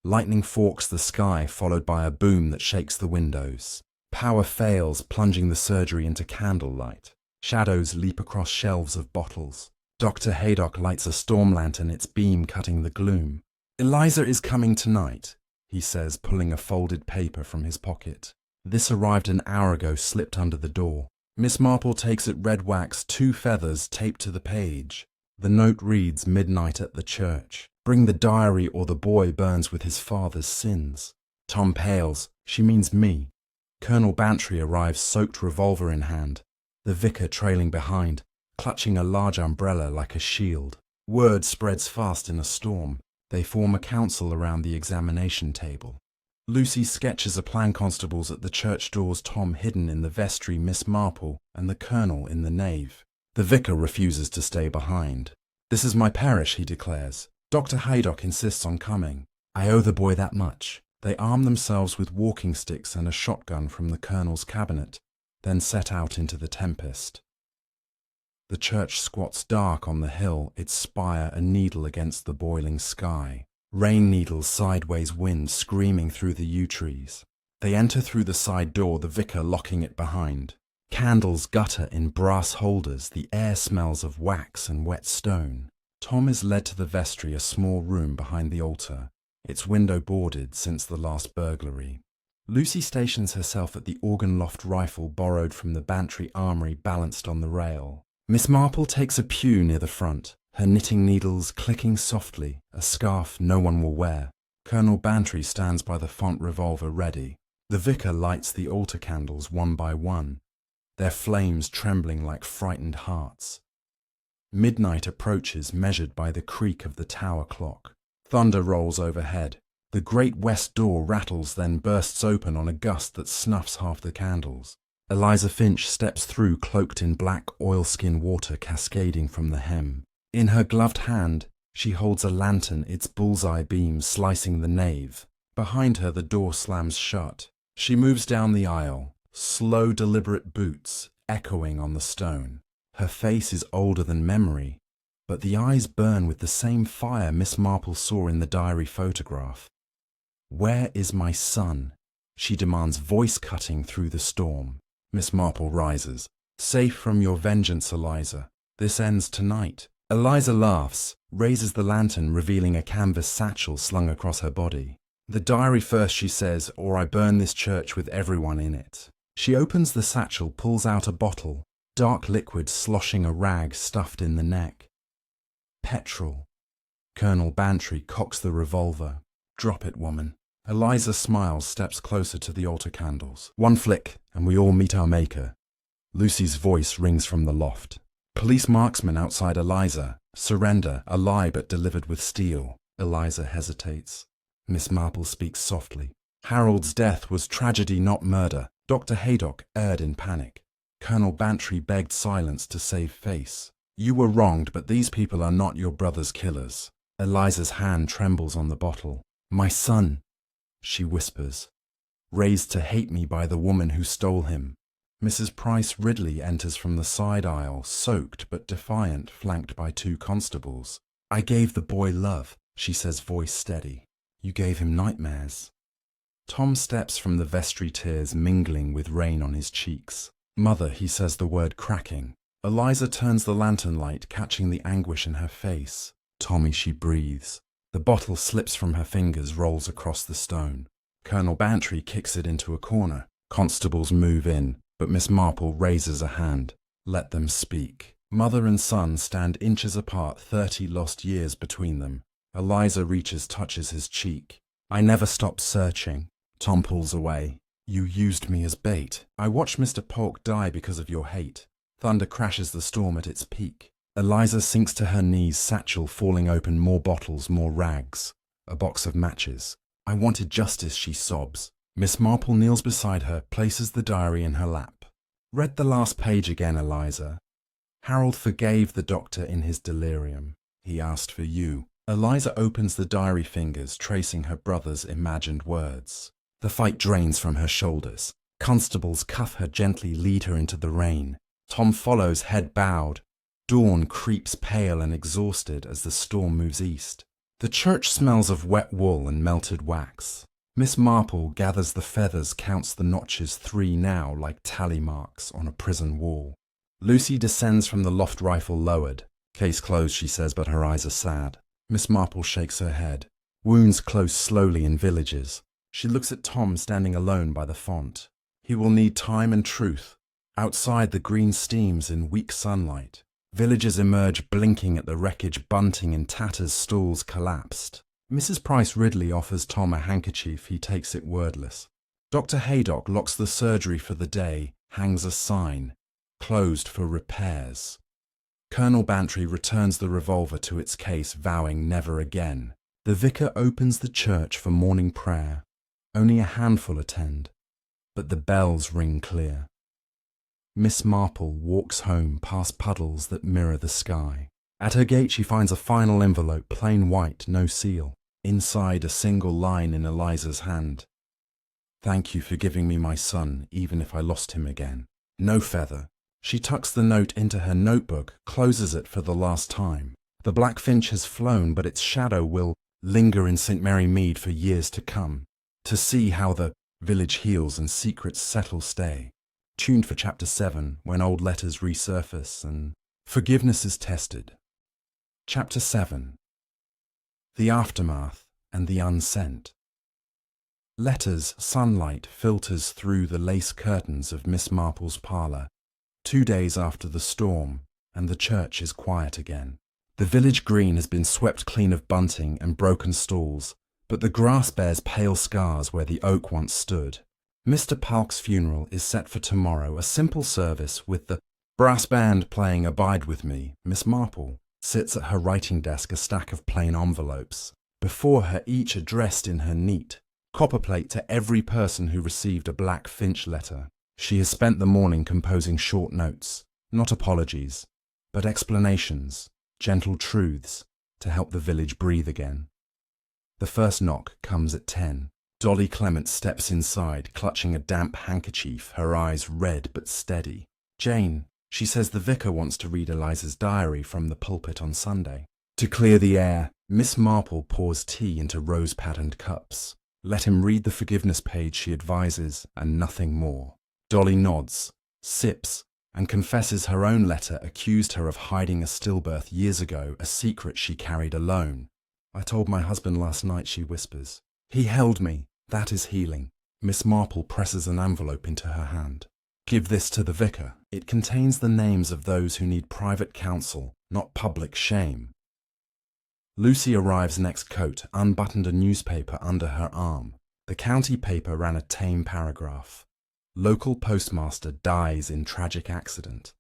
S1: Lightning forks the sky, followed by a boom that shakes the windows. Power fails, plunging the surgery into candlelight. Shadows leap across shelves of bottles. Dr. Haydock lights a storm lantern, its beam cutting the gloom. Eliza is coming tonight, he says, pulling a folded paper from his pocket. This arrived an hour ago, slipped under the door. Miss Marple takes it, red wax, 2 feathers taped to the page. The note reads, midnight at the church. Bring the diary or the boy burns with his father's sins. Tom pales. She means me. Colonel Bantry arrives, soaked revolver in hand. The vicar trailing behind, clutching a large umbrella like a shield. Word spreads fast in a storm. They form a council around the examination table. Lucy sketches a plan, constables at the church doors, Tom hidden in the vestry, Miss Marple and the colonel in the nave. The vicar refuses to stay behind. This is my parish, he declares. Dr. Haydock insists on coming. I owe the boy that much. They arm themselves with walking sticks and a shotgun from the colonel's cabinet, then set out into the tempest. The church squats dark on the hill, its spire a needle against the boiling sky. Rain needles, sideways wind screaming through the yew trees. They enter through the side door, the vicar locking it behind. Candles gutter in brass holders, the air smells of wax and wet stone. Tom is led to the vestry, a small room behind the altar, its window boarded since the last burglary. Lucy stations herself at the organ loft, rifle borrowed from the Bantry armory balanced on the rail. Miss Marple takes a pew near the front, her knitting needles clicking softly, a scarf no one will wear. Colonel Bantry stands by the font, revolver ready. The vicar lights the altar candles one by one, their flames trembling like frightened hearts. Midnight approaches, measured by the creak of the tower clock. Thunder rolls overhead. The great west door rattles, then bursts open on a gust that snuffs half the candles. Eliza Finch steps through, cloaked in black oilskin, water cascading from the hem. In her gloved hand, she holds a lantern, its bullseye beam slicing the nave. Behind her, the door slams shut. She moves down the aisle, slow, deliberate boots echoing on the stone. Her face is older than memory, but the eyes burn with the same fire Miss Marple saw in the diary photograph. Where is my son? She demands, voice cutting through the storm. Miss Marple rises. Safe from your vengeance, Eliza. This ends tonight. Eliza laughs, raises the lantern, revealing a canvas satchel slung across her body. The diary first, she says, or I burn this church with everyone in it. She opens the satchel, pulls out a bottle, dark liquid sloshing a rag stuffed in the neck. Petrol. Colonel Bantry cocks the revolver. Drop it, woman. Eliza smiles, steps closer to the altar candles. One flick, and we all meet our maker. Lucy's voice rings from the loft. Police marksman outside Eliza. Surrender, a lie but delivered with steel. Eliza hesitates. Miss Marple speaks softly. Harold's death was tragedy, not murder. Dr. Haydock erred in panic. Colonel Bantry begged silence to save face. You were wronged, but these people are not your brother's killers. Eliza's hand trembles on the bottle. My son, she whispers, raised to hate me by the woman who stole him. Mrs. Price Ridley enters from the side aisle, soaked but defiant, flanked by 2 constables. I gave the boy love, she says, voice steady. You gave him nightmares. Tom steps from the vestry, tears mingling with rain on his cheeks. Mother, he says, the word cracking. Eliza turns the lantern light, catching the anguish in her face. Tommy, she breathes. The bottle slips from her fingers, rolls across the stone. Colonel Bantry kicks it into a corner. Constables move in, but Miss Marple raises a hand. Let them speak. Mother and son stand inches apart, 30 lost years between them. Eliza reaches, touches his cheek. I never stopped searching. Tom pulls away. You used me as bait. I watched Mr. Polk die because of your hate. Thunder crashes the storm at its peak. Eliza sinks to her knees, satchel falling open, more bottles, more rags. A box of matches. I wanted justice, she sobs. Miss Marple kneels beside her, places the diary in her lap. Read the last page again, Eliza. Harold forgave the doctor in his delirium. He asked for you. Eliza opens the diary, fingers tracing her brother's imagined words. The fight drains from her shoulders. Constables cuff her gently, lead her into the rain. Tom follows, head bowed. Dawn creeps pale and exhausted as the storm moves east. The church smells of wet wool and melted wax. Miss Marple gathers the feathers, counts the notches, 3 now, like tally marks on a prison wall. Lucy descends from the loft, rifle lowered. Case closed, she says, but her eyes are sad. Miss Marple shakes her head. Wounds close slowly in villages. She looks at Tom standing alone by the font. He will need time and truth. Outside, the green steams in weak sunlight. Villagers emerge, blinking at the wreckage, bunting in tatters, stools collapsed. Mrs. Price Ridley offers Tom a handkerchief. He takes it wordless. Dr. Haydock locks the surgery for the day, hangs a sign, closed for repairs. Colonel Bantry returns the revolver to its case, vowing never again. The vicar opens the church for morning prayer. Only a handful attend, but the bells ring clear. Miss Marple walks home past puddles that mirror the sky. At her gate she finds a final envelope, plain white, no seal. Inside, a single line in Eliza's hand. Thank you for giving me my son, even if I lost him again. No feather. She tucks the note into her notebook, closes it for the last time. The black finch has flown, but its shadow will linger in St. Mary Mead for years to come, to see how the village heals and secrets settle stay. Tuned for Chapter 7, when old letters resurface and forgiveness is tested. Chapter 7. The Aftermath and the Unsent. Letters, sunlight filters through the lace curtains of Miss Marple's parlour. 2 days after the storm, and the church is quiet again. The village green has been swept clean of bunting and broken stalls, but the grass bears pale scars where the oak once stood. Mr. Palk's funeral is set for tomorrow, a simple service with the brass band playing Abide With Me. Miss Marple sits at her writing desk, a stack of plain envelopes. Before her, each addressed in her neat copperplate to every person who received a black Finch letter. She has spent the morning composing short notes, not apologies, but explanations, gentle truths, to help the village breathe again. The first knock comes at 10. Dolly Clement steps inside, clutching a damp handkerchief, her eyes red but steady. Jane, she says the vicar wants to read Eliza's diary from the pulpit on Sunday. To clear the air, Miss Marple pours tea into rose-patterned cups. Let him read the forgiveness page, she advises, and nothing more. Dolly nods, sips, and confesses her own letter accused her of hiding a stillbirth years ago, a secret she carried alone. I told my husband last night, she whispers. He held me. That is healing. Miss Marple presses an envelope into her hand. Give this to the vicar. It contains the names of those who need private counsel, not public shame. Lucy arrives next coat, unbuttoned a newspaper under her arm. The county paper ran a tame paragraph. Local postmaster dies in tragic accident.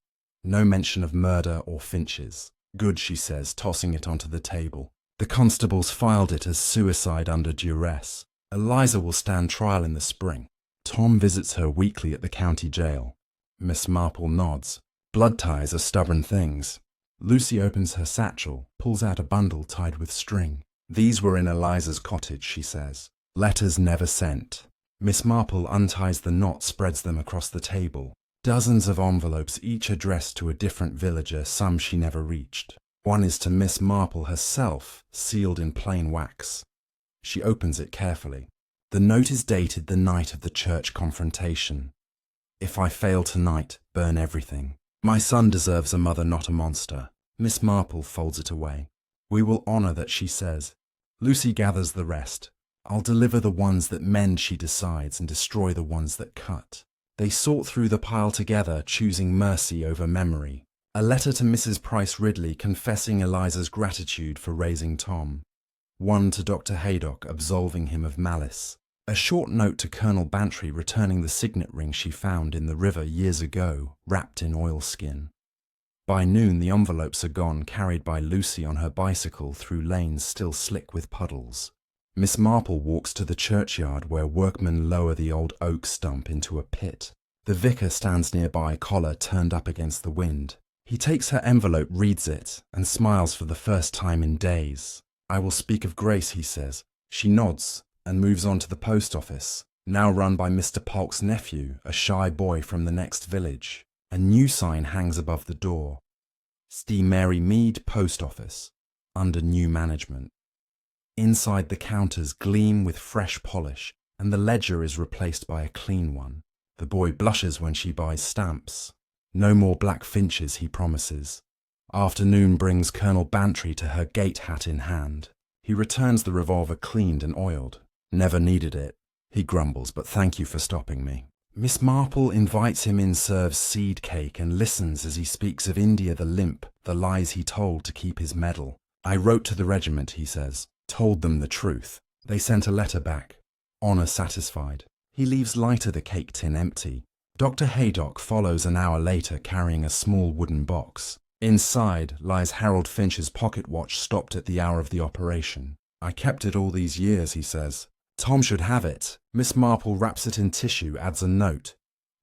S1: No mention of murder or Finches. Good, she says, tossing it onto the table. The constables filed it as suicide under duress. Eliza will stand trial in the spring. Tom visits her weekly at the county jail. Miss Marple nods. Blood ties are stubborn things. Lucy opens her satchel, pulls out a bundle tied with string. These were in Eliza's cottage, she says. Letters never sent. Miss Marple unties the knot, spreads them across the table. Dozens of envelopes, each addressed to a different villager, some she never reached. One is to Miss Marple herself, sealed in plain wax. She opens it carefully. The note is dated the night of the church confrontation. If I fail tonight, burn everything. My son deserves a mother, not a monster. Miss Marple folds it away. We will honour that, she says. Lucy gathers the rest. I'll deliver the ones that mend, she decides, and destroy the ones that cut. They sort through the pile together, choosing mercy over memory. A letter to Mrs. Price Ridley confessing Eliza's gratitude for raising Tom. One to Dr. Haydock absolving him of malice. A short note to Colonel Bantry returning the signet ring she found in the river years ago, wrapped in oilskin. By noon the envelopes are gone, carried by Lucy on her bicycle through lanes still slick with puddles. Miss Marple walks to the churchyard where workmen lower the old oak stump into a pit. The vicar stands nearby, collar turned up against the wind. He takes her envelope, reads it, and smiles for the first time in days. "I will speak of Grace," he says. She nods and moves on to the post office, now run by Mr. Polk's nephew, a shy boy from the next village. A new sign hangs above the door. "St. Mary Mead Post Office," under new management. Inside, the counters gleam with fresh polish, and the ledger is replaced by a clean one. The boy blushes when she buys stamps. No more black finches, he promises. Afternoon brings Colonel Bantry to her gate hat in hand. He returns the revolver cleaned and oiled. "Never needed it," he grumbles, "but thank you for stopping me." Miss Marple invites him in, serves seed cake, and listens as he speaks of India the limp, the lies he told to keep his medal. "I wrote to the regiment," he says, "told them the truth. They sent a letter back. Honour satisfied." He leaves lighter, the cake tin empty. Dr. Haydock follows an hour later carrying a small wooden box. Inside lies Harold Finch's pocket watch, stopped at the hour of the operation. "I kept it all these years," he says. "Tom should have it." Miss Marple wraps it in tissue, adds a note.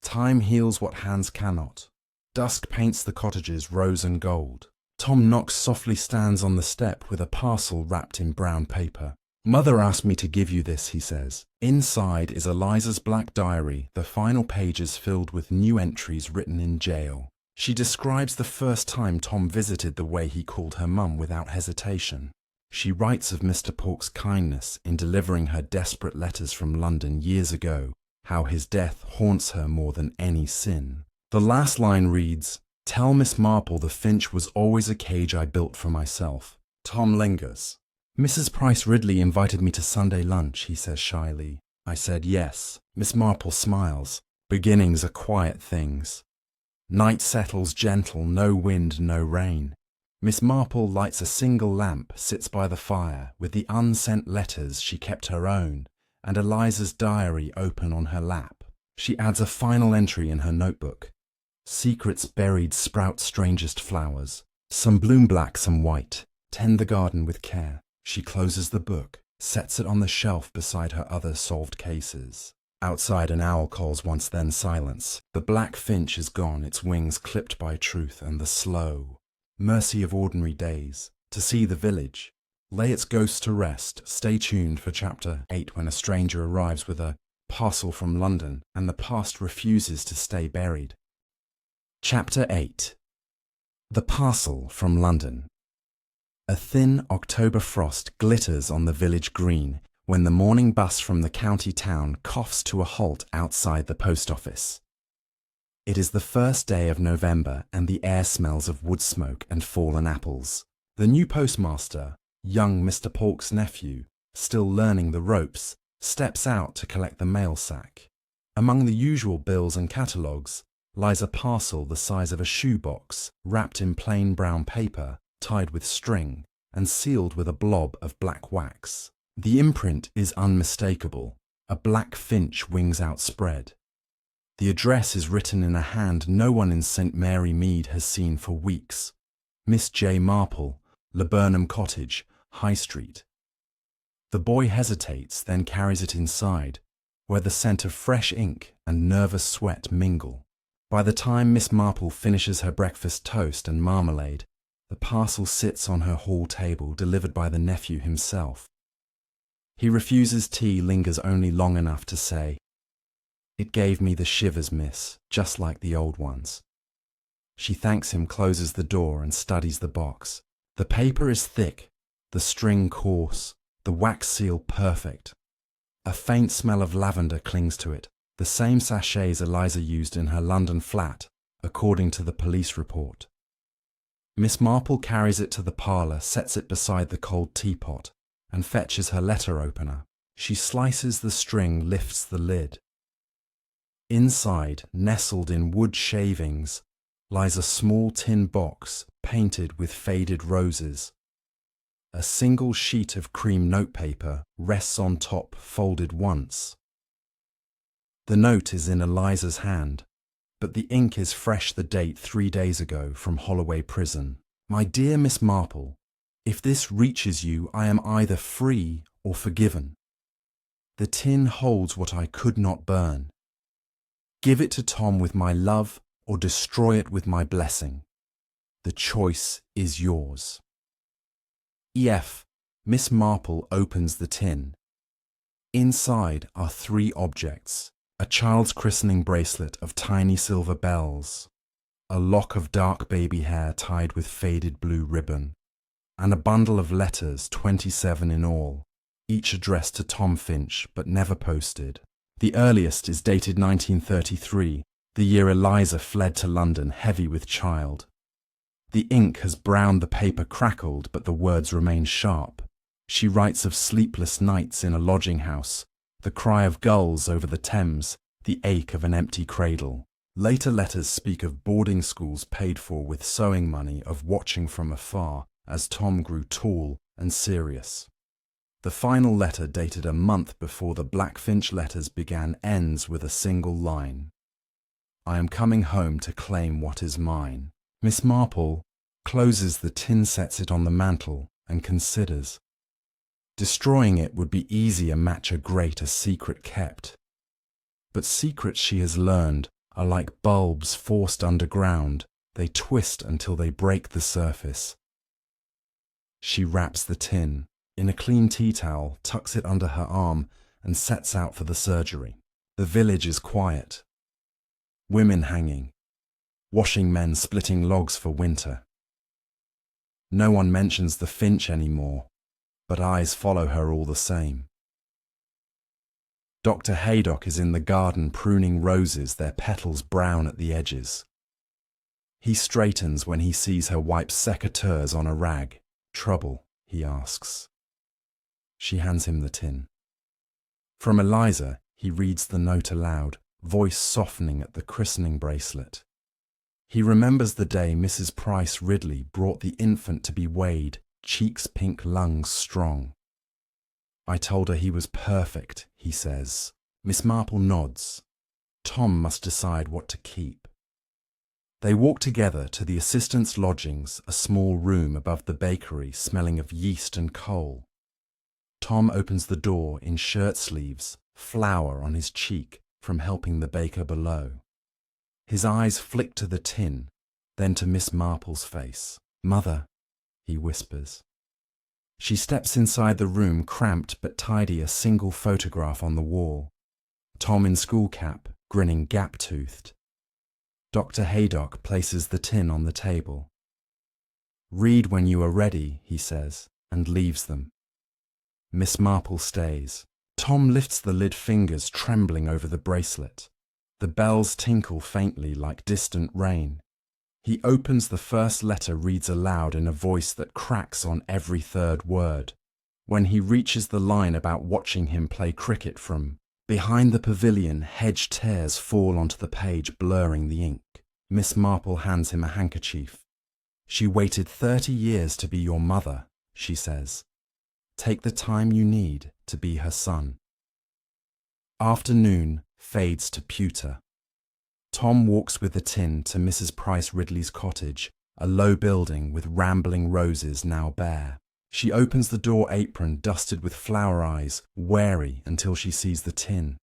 S1: "Time heals what hands cannot." Dusk paints the cottages rose and gold. Tom Knox softly stands on the step with a parcel wrapped in brown paper. "Mother asked me to give you this," he says. Inside is Eliza's black diary, the final pages filled with new entries written in jail. She describes the first time Tom visited, the way he called her mum without hesitation. She writes of Mr. Polk's kindness in delivering her desperate letters from London years ago, how his death haunts her more than any sin. The last line reads, "Tell Miss Marple the Finch was always a cage I built for myself." Tom lingers. "Mrs. Price Ridley invited me to Sunday lunch," he says shyly. I said yes. Miss Marple smiles. "Beginnings are quiet things." Night settles gentle, no wind, no rain. Miss Marple lights a single lamp, sits by the fire, with the unsent letters she kept her own, and Eliza's diary open on her lap. She adds a final entry in her notebook. "Secrets buried sprout strangest flowers. Some bloom black, some white. Tend the garden with care." She closes the book, sets it on the shelf beside her other solved cases. Outside, an owl calls once, then silence. The black finch is gone, its wings clipped by truth and the slow mercy of ordinary days. To see the village, lay its ghost to rest. Stay tuned for Chapter 8, when a stranger arrives with a parcel from London and the past refuses to stay buried. Chapter 8. The Parcel from London. A thin October frost glitters on the village green when the morning bus from the county town coughs to a halt outside the post office. It is the first day of November and the air smells of wood smoke and fallen apples. The new postmaster, young Mr. Polk's nephew, still learning the ropes, steps out to collect the mail sack. Among the usual bills and catalogues lies a parcel the size of a shoebox, wrapped in plain brown paper, tied with string, and sealed with a blob of black wax. The imprint is unmistakable, a black finch wings outspread. The address is written in a hand no one in St. Mary Mead has seen for weeks. Miss J. Marple, Laburnum Cottage, High Street. The boy hesitates, then carries it inside, where the scent of fresh ink and nervous sweat mingle. By the time Miss Marple finishes her breakfast toast and marmalade, the parcel sits on her hall table, delivered by the nephew himself. He refuses tea, lingers only long enough to say, "It gave me the shivers, miss, just like the old ones." She thanks him, closes the door, and studies the box. The paper is thick, the string coarse, the wax seal perfect. A faint smell of lavender clings to it, the same sachets Eliza used in her London flat, according to the police report. Miss Marple carries it to the parlour, sets it beside the cold teapot, and fetches her letter opener. She slices the string, lifts the lid. Inside, nestled in wood shavings, lies a small tin box painted with faded roses. A single sheet of cream notepaper rests on top, folded once. The note is in Eliza's hand, but the ink is fresh, the date 3 days ago, from Holloway Prison. "My dear Miss Marple, if this reaches you, I am either free or forgiven. The tin holds what I could not burn. Give it to Tom with my love, or destroy it with my blessing. The choice is yours. EF. Miss Marple opens the tin. Inside are 3 objects: a child's christening bracelet of tiny silver bells, a lock of dark baby hair tied with faded blue ribbon, and a bundle of letters, 27 in all, each addressed to Tom Finch but never posted. The earliest is dated 1933, the year Eliza fled to London heavy with child. The ink has browned, the paper crackled, but the words remain sharp. She writes of sleepless nights in a lodging house, the cry of gulls over the Thames, the ache of an empty cradle. Later letters speak of boarding schools paid for with sewing money, of watching from afar as Tom grew tall and serious. The final letter, dated a month before the Black Finch letters began, ends with a single line: "I am coming home to claim what is mine." Miss Marple closes the tin, sets it on the mantel, and considers. Destroying it would be easy, a match, a grate, a secret kept. But secrets, she has learned, are like bulbs forced underground. They twist until they break the surface. She wraps the tin in a clean tea towel, tucks it under her arm, and sets out for the surgery. The village is quiet. Women hanging, washing men splitting logs for winter. No one mentions the Finch anymore, but eyes follow her all the same. Dr. Haydock is in the garden pruning roses, their petals brown at the edges. He straightens when he sees her wipe secateurs on a rag. "Trouble?" he asks. She hands him the tin. From Eliza, he reads the note aloud, voice softening at the christening bracelet. He remembers the day Mrs. Price Ridley brought the infant to be weighed, cheeks pink, lungs strong. "I told her he was perfect," he says. Miss Marple nods. Tom must decide what to keep. They walk together to the assistant's lodgings, a small room above the bakery smelling of yeast and coal. Tom opens the door in shirt sleeves, flour on his cheek from helping the baker below. His eyes flick to the tin, then to Miss Marple's face. "Mother," he whispers. She steps inside the room, cramped but tidy, a single photograph on the wall. Tom in school cap, grinning gap-toothed. Dr. Haydock places the tin on the table. "Read when you are ready," he says, and leaves them. Miss Marple stays. Tom lifts the lid, fingers trembling over the bracelet. The bells tinkle faintly like distant rain. He opens the first letter, reads aloud in a voice that cracks on every third word. When he reaches the line about watching him play cricket from behind the pavilion, hedge tears fall onto the page, blurring the ink. Miss Marple hands him a handkerchief. "She waited 30 years to be your mother," she says. "Take the time you need to be her son." Afternoon fades to pewter. Tom walks with the tin to Mrs. Price Ridley's cottage, a low building with rambling roses now bare. She opens the door apron dusted with flower eyes, wary until she sees the tin.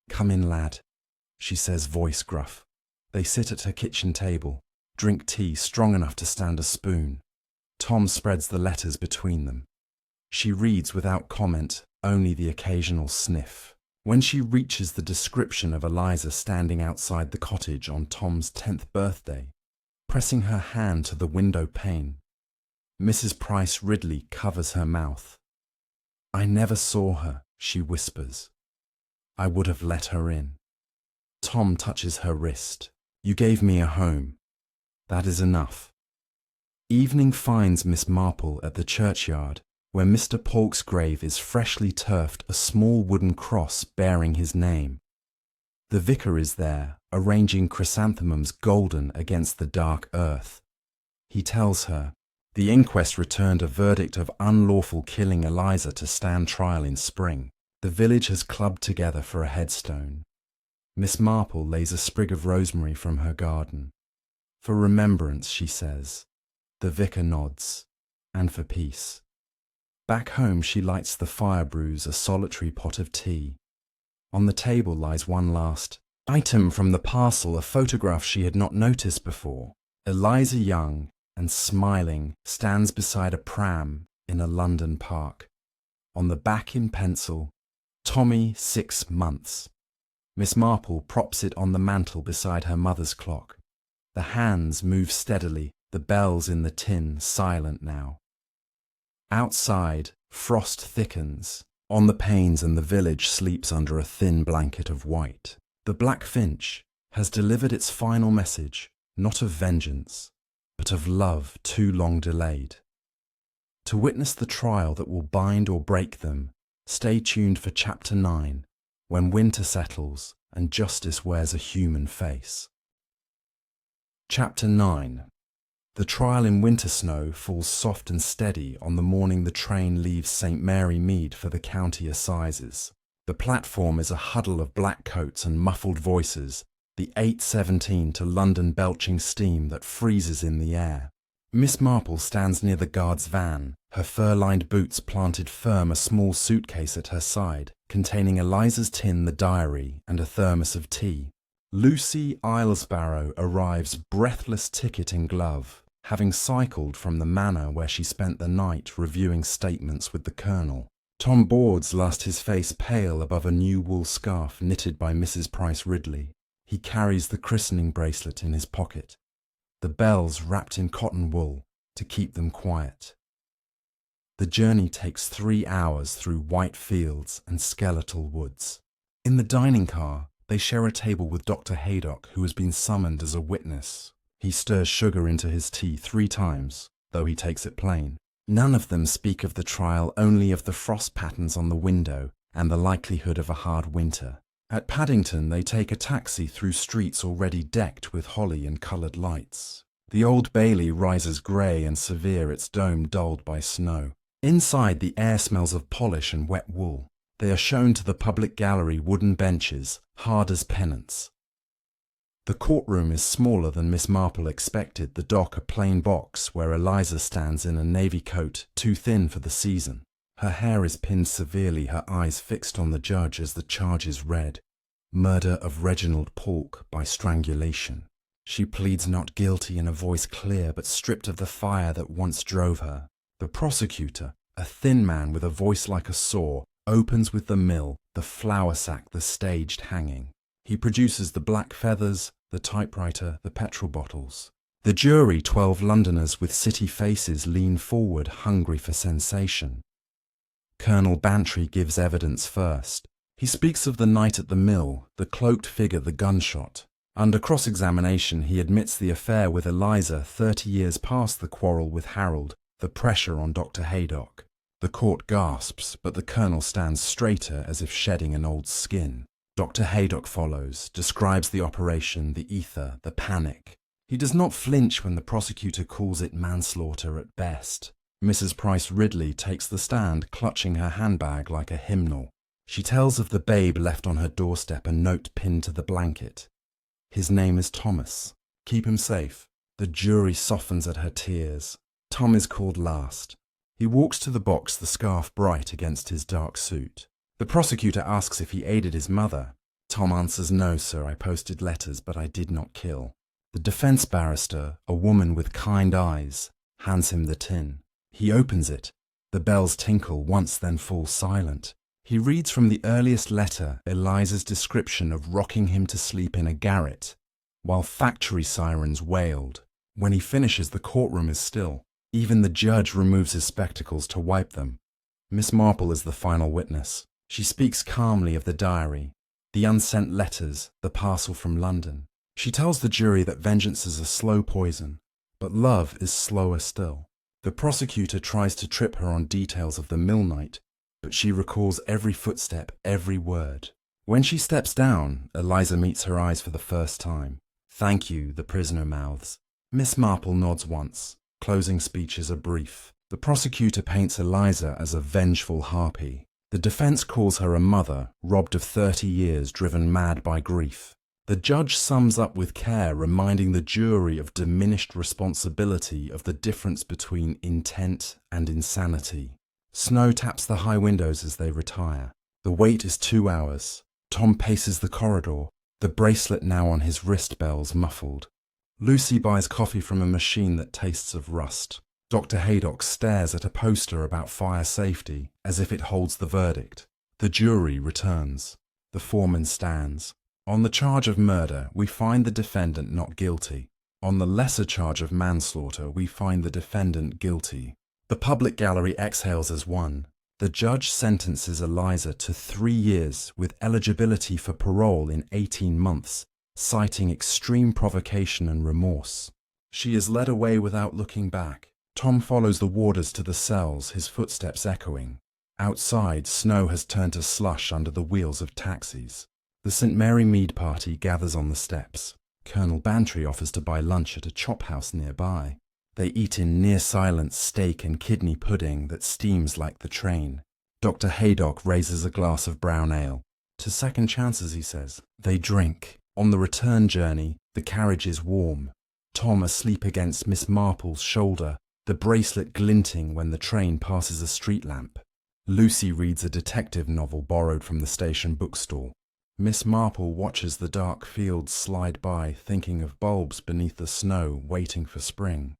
S1: "Come in, lad," she says, voice gruff. They sit at her kitchen table, drink tea strong enough to stand a spoon. Tom spreads the letters between them. She reads without comment, only the occasional sniff. When she reaches the description of Eliza standing outside the cottage on Tom's 10th birthday, pressing her hand to the window pane, Mrs. Price Ridley covers her mouth. "I never saw her," she whispers. "I would have let her in." Tom touches her wrist. "You gave me a home. That is enough." Evening finds Miss Marple at the churchyard, where Mr. Polk's grave is freshly turfed, a small wooden cross bearing his name. The vicar is there, arranging chrysanthemums golden against the dark earth. He tells her, the inquest returned a verdict of unlawful killing Eliza to stand trial in spring. The village has clubbed together for a headstone. Miss Marple lays a sprig of rosemary from her garden. "For remembrance," she says. The vicar nods. "And for peace." Back home she lights the fire, brews a solitary pot of tea. On the table lies one last item from the parcel, a photograph she had not noticed before. Eliza Young, and smiling, stands beside a pram in a London park. On the back in pencil, Tommy 6 months. Miss Marple props it on the mantel beside her mother's clock. The hands move steadily, the bells in the tin silent now. Outside, frost thickens. On the panes and the village sleeps under a thin blanket of white. The black finch has delivered its final message, not of vengeance, but of love too long delayed. To witness the trial that will bind or break them, stay tuned for Chapter 9, when winter settles and justice wears a human face. Chapter 9. The trial in winter snow falls soft and steady on the morning the train leaves St. Mary Mead for the county assizes. The platform is a huddle of black coats and muffled voices, the 8:17 to London belching steam that freezes in the air. Miss Marple stands near the guard's van, her fur-lined boots planted firm, a small suitcase at her side, containing Eliza's tin, the diary, and a thermos of tea. Lucy Islesbarrow arrives, breathless, ticket in glove, having cycled from the manor where she spent the night reviewing statements with the colonel. Tom Boards last his face pale above a new wool scarf knitted by Mrs. Price Ridley. He carries the christening bracelet in his pocket, the bells wrapped in cotton wool to keep them quiet. The journey takes 3 hours through white fields and skeletal woods. In the dining car, they share a table with Dr. Haydock, who has been summoned as a witness. He stirs sugar into his tea 3 times, though he takes it plain. None of them speak of the trial, only of the frost patterns on the window and the likelihood of a hard winter. At Paddington, they take a taxi through streets already decked with holly and coloured lights. The Old Bailey rises grey and severe, its dome dulled by snow. Inside, the air smells of polish and wet wool. They are shown to the public gallery wooden benches, hard as pennants. The courtroom is smaller than Miss Marple expected, the dock a plain box where Eliza stands in a navy coat too thin for the season. Her hair is pinned severely, her eyes fixed on the judge as the charge is read. Murder of Reginald Polk by strangulation. She pleads not guilty in a voice clear but stripped of the fire that once drove her. The prosecutor, a thin man with a voice like a saw, opens with the mill, the flour sack, the staged hanging. He produces the black feathers, the typewriter, the petrol bottles. The jury, 12 Londoners with city faces, lean forward, hungry for sensation. Colonel Bantry gives evidence first. He speaks of the night at the mill, the cloaked figure, the gunshot. Under cross-examination, he admits the affair with Eliza 30 years past the quarrel with Harold, the pressure on Dr. Haydock. The court gasps, but the colonel stands straighter as if shedding an old skin. Dr. Haydock follows, describes the operation, the ether, the panic. He does not flinch when the prosecutor calls it manslaughter at best. Mrs. Price Ridley takes the stand, clutching her handbag like a hymnal. She tells of the babe left on her doorstep, a note pinned to the blanket. His name is Thomas. Keep him safe. The jury softens at her tears. Tom is called last. He walks to the box, the scarf bright against his dark suit. The prosecutor asks if he aided his mother. Tom answers, "No, sir, I posted letters, but I did not kill." The defence barrister, a woman with kind eyes, hands him the tin. He opens it. The bells tinkle, once then fall silent. He reads from the earliest letter Eliza's description of rocking him to sleep in a garret, while factory sirens wailed. When he finishes, the courtroom is still. Even the judge removes his spectacles to wipe them. Miss Marple is the final witness. She speaks calmly of the diary, the unsent letters, the parcel from London. She tells the jury that vengeance is a slow poison, but love is slower still. The prosecutor tries to trip her on details of the mill night, but she recalls every footstep, every word. When she steps down, Eliza meets her eyes for the first time. "Thank you," the prisoner mouths. Miss Marple nods once. Closing speeches are brief. The prosecutor paints Eliza as a vengeful harpy. The defence calls her a mother, robbed of 30 years, driven mad by grief. The judge sums up with care, reminding the jury of diminished responsibility, of the difference between intent and insanity. Snow taps the high windows as they retire. The wait is 2 hours. Tom paces the corridor, the bracelet now on his wrist bells muffled. Lucy buys coffee from a machine that tastes of rust. Dr. Haydock stares at a poster about fire safety as if it holds the verdict. The jury returns. The foreman stands. On the charge of murder, we find the defendant not guilty. On the lesser charge of manslaughter, we find the defendant guilty. The public gallery exhales as one. The judge sentences Eliza to 3 years with eligibility for parole in 18 months, citing extreme provocation and remorse. She is led away without looking back. Tom follows the warders to the cells, his footsteps echoing. Outside, snow has turned to slush under the wheels of taxis. The St. Mary Mead party gathers on the steps. Colonel Bantry offers to buy lunch at a chop house nearby. They eat in near-silence steak and kidney pudding that steams like the train. Dr. Haydock raises a glass of brown ale. To second chances, he says. They drink. On the return journey, the carriage is warm. Tom asleep against Miss Marple's shoulder, the bracelet glinting when the train passes a street lamp. Lucy reads a detective novel borrowed from the station bookstall. Miss Marple watches the dark fields slide by, thinking of bulbs beneath the snow waiting for spring.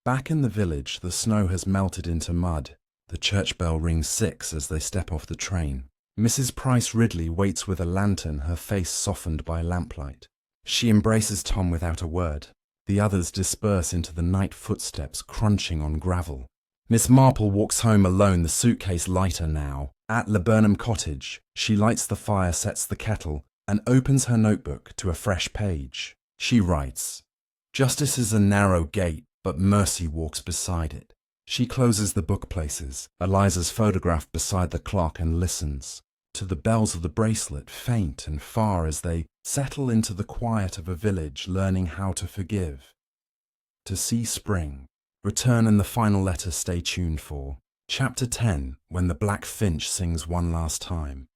S1: Back in the village, the snow has melted into mud. The church bell rings 6 as they step off the train. Mrs. Price Ridley waits with a lantern, her face softened by lamplight. She embraces Tom without a word. The others disperse into the night footsteps crunching on gravel. Miss Marple walks home alone, the suitcase lighter now. At Laburnum Cottage, she lights the fire, sets the kettle, and opens her notebook to a fresh page. She writes, "Justice is a narrow gate, but mercy walks beside it." She closes the bookplaces, Eliza's photograph beside the clock, and listens to the bells of the bracelet, faint and far as they settle into the quiet of a village learning how to forgive. To see spring. Return and the final letter stay tuned for. Chapter 10, When the Black Finch Sings One Last Time.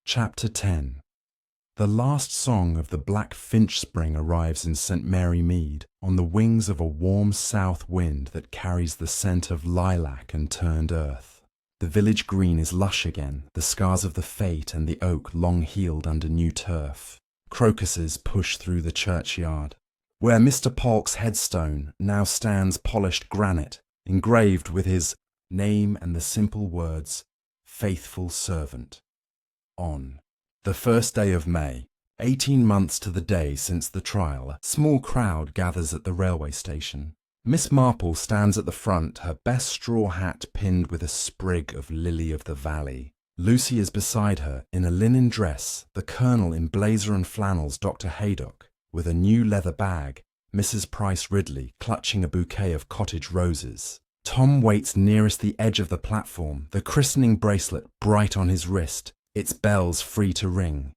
S1: Chapter 10. The last song of the Black Finch Spring arrives in St. Mary Mead on the wings of a warm south wind that carries the scent of lilac and turned earth. The village green is lush again, the scars of the fate and the oak long healed under new turf. Crocuses push through the churchyard. Where Mr. Polk's headstone now stands polished granite, engraved with his name and the simple words, "Faithful Servant." On the first day of May, 18 months to the day since the trial, a small crowd gathers at the railway station. Miss Marple stands at the front, her best straw hat pinned with a sprig of lily of the valley. Lucy is beside her, in a linen dress, the Colonel in blazer and flannels, Dr. Haydock, with a new leather bag, Mrs. Price Ridley clutching a bouquet of cottage roses. Tom waits nearest the edge of the platform, the christening bracelet bright on his wrist, its bells free to ring.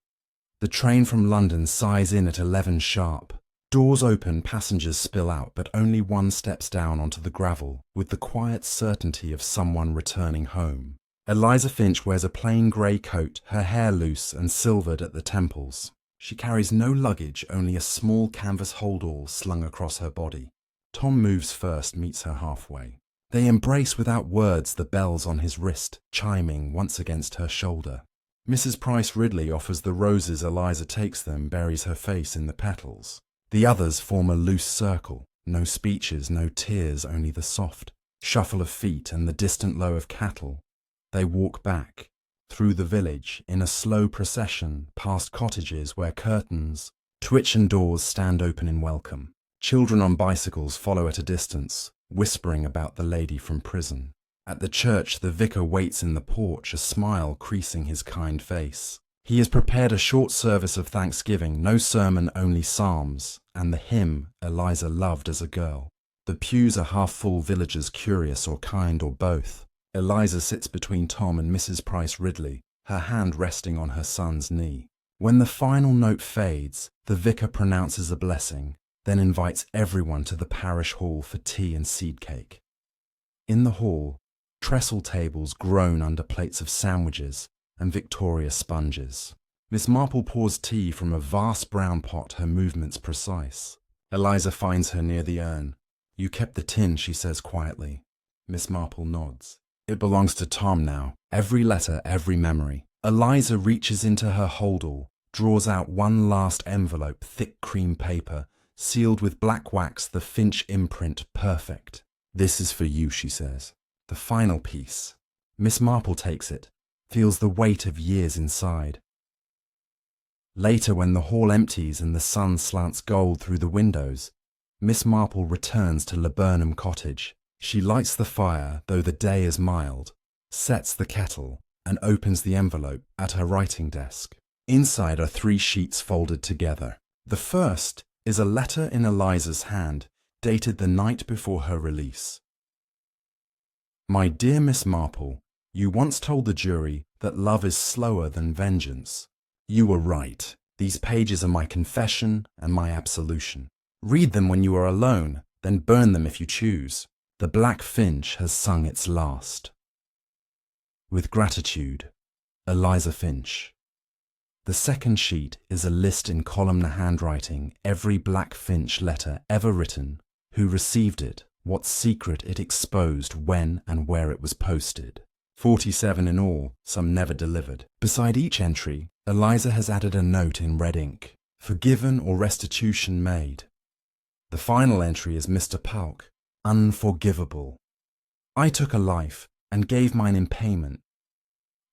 S1: The train from London sighs in at 11 sharp. Doors open, passengers spill out, but only one steps down onto the gravel, with the quiet certainty of someone returning home. Eliza Finch wears a plain grey coat, her hair loose and silvered at the temples. She carries no luggage, only a small canvas holdall slung across her body. Tom moves first, meets her halfway. They embrace without words, the bells on his wrist, chiming once against her shoulder. Mrs. Price Ridley offers the roses. Eliza takes them, buries her face in the petals. The others form a loose circle. No speeches, no tears, only the soft shuffle of feet and the distant low of cattle. They walk back, through the village, in a slow procession, past cottages where curtains, twitch and doors stand open in welcome. Children on bicycles follow at a distance, whispering about the lady from prison. At the church, the vicar waits in the porch, a smile creasing his kind face. He has prepared a short service of thanksgiving, no sermon, only psalms, and the hymn Eliza loved as a girl. The pews are half full, villagers curious or kind or both. Eliza sits between Tom and Mrs. Price Ridley, her hand resting on her son's knee. When the final note fades, the vicar pronounces a blessing, then invites everyone to the parish hall for tea and seed cake. In the hall, trestle tables groan under plates of sandwiches and Victoria sponges. Miss Marple pours tea from a vast brown pot, her movements precise. Eliza finds her near the urn. "You kept the tin," she says quietly. Miss Marple nods. "It belongs to Tom now. Every letter, every memory." Eliza reaches into her holdall, draws out one last envelope, thick cream paper, sealed with black wax, the Finch imprint perfect. "This is for you," she says. The final piece. Miss Marple takes it, feels the weight of years inside. Later, when the hall empties and the sun slants gold through the windows, Miss Marple returns to Laburnum Cottage. She lights the fire, though the day is mild, sets the kettle, and opens the envelope at her writing desk. Inside are 3 sheets folded together. The first is a letter in Eliza's hand, dated the night before her release. "My dear Miss Marple, you once told the jury that love is slower than vengeance. You were right. These pages are my confession and my absolution. Read them when you are alone, then burn them if you choose. The Black Finch has sung its last. With gratitude, Eliza Finch." The second sheet is a list in columnar handwriting, every Black Finch letter ever written, who received it, what secret it exposed, when and where it was posted. 47 in all, some never delivered. Beside each entry, Eliza has added a note in red ink, "Forgiven or restitution made." The final entry is Mr. Pauk, "Unforgivable. I took a life and gave mine in payment."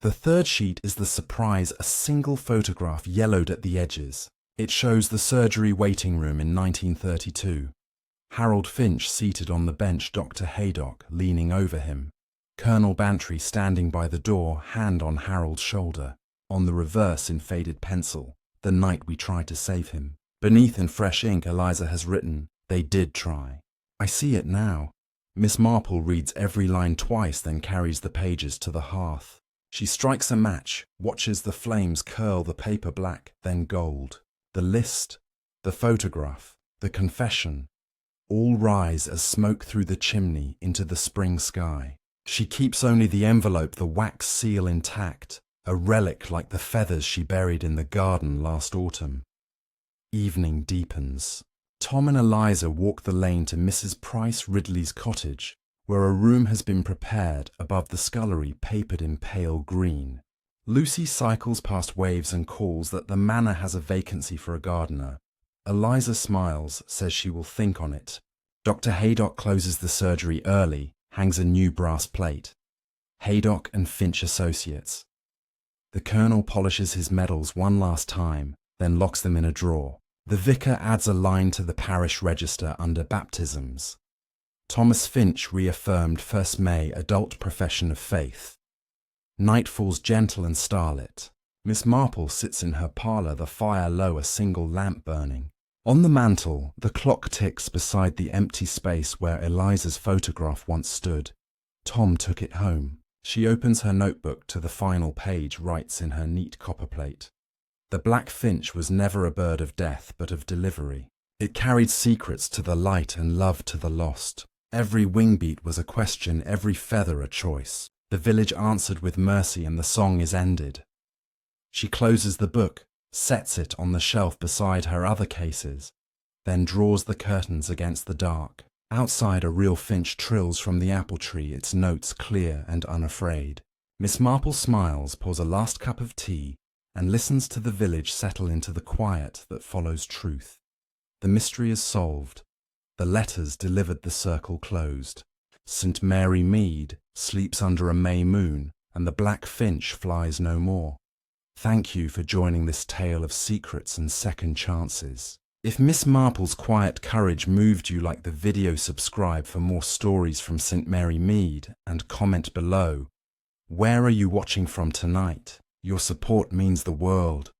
S1: The third sheet is the surprise, a single photograph yellowed at the edges. It shows the surgery waiting room in 1932. Harold Finch seated on the bench, Dr. Haydock leaning over him. Colonel Bantry standing by the door, hand on Harold's shoulder. On the reverse in faded pencil, "The night we tried to save him." Beneath in fresh ink, Eliza has written, "They did try. I see it now." Miss Marple reads every line twice, then carries the pages to the hearth. She strikes a match, watches the flames curl the paper black, then gold. The list, the photograph, the confession, all rise as smoke through the chimney into the spring sky. She keeps only the envelope, the wax seal intact, a relic like the feathers she buried in the garden last autumn. Evening deepens. Tom and Eliza walk the lane to Mrs. Price Ridley's cottage, where a room has been prepared above the scullery papered in pale green. Lucy cycles past Waves and calls that the manor has a vacancy for a gardener. Eliza smiles, says she will think on it. Dr. Haydock closes the surgery early, hangs a new brass plate. Haydock and Finch Associates. The Colonel polishes his medals one last time, then locks them in a drawer. The vicar adds a line to the parish register under baptisms. Thomas Finch reaffirmed 1st May adult profession of faith. Night falls gentle and starlit. Miss Marple sits in her parlour, the fire low, a single lamp burning. On the mantel, the clock ticks beside the empty space where Eliza's photograph once stood. Tom took it home. She opens her notebook to the final page, writes in her neat copperplate. The Black Finch was never a bird of death, but of delivery. It carried secrets to the light and love to the lost. Every wingbeat was a question, every feather a choice. The village answered with mercy, and the song is ended. She closes the book, sets it on the shelf beside her other cases, then draws the curtains against the dark. Outside, a real finch trills from the apple tree, its notes clear and unafraid. Miss Marple smiles, pours a last cup of tea, and listens to the village settle into the quiet that follows truth. The mystery is solved. The letters delivered, the circle closed. St. Mary Mead sleeps under a May moon, and the Black Finch flies no more. Thank you for joining this tale of secrets and second chances. If Miss Marple's quiet courage moved you like the video, subscribe for more stories from St. Mary Mead and comment below. Where are you watching from tonight? Your support means the world.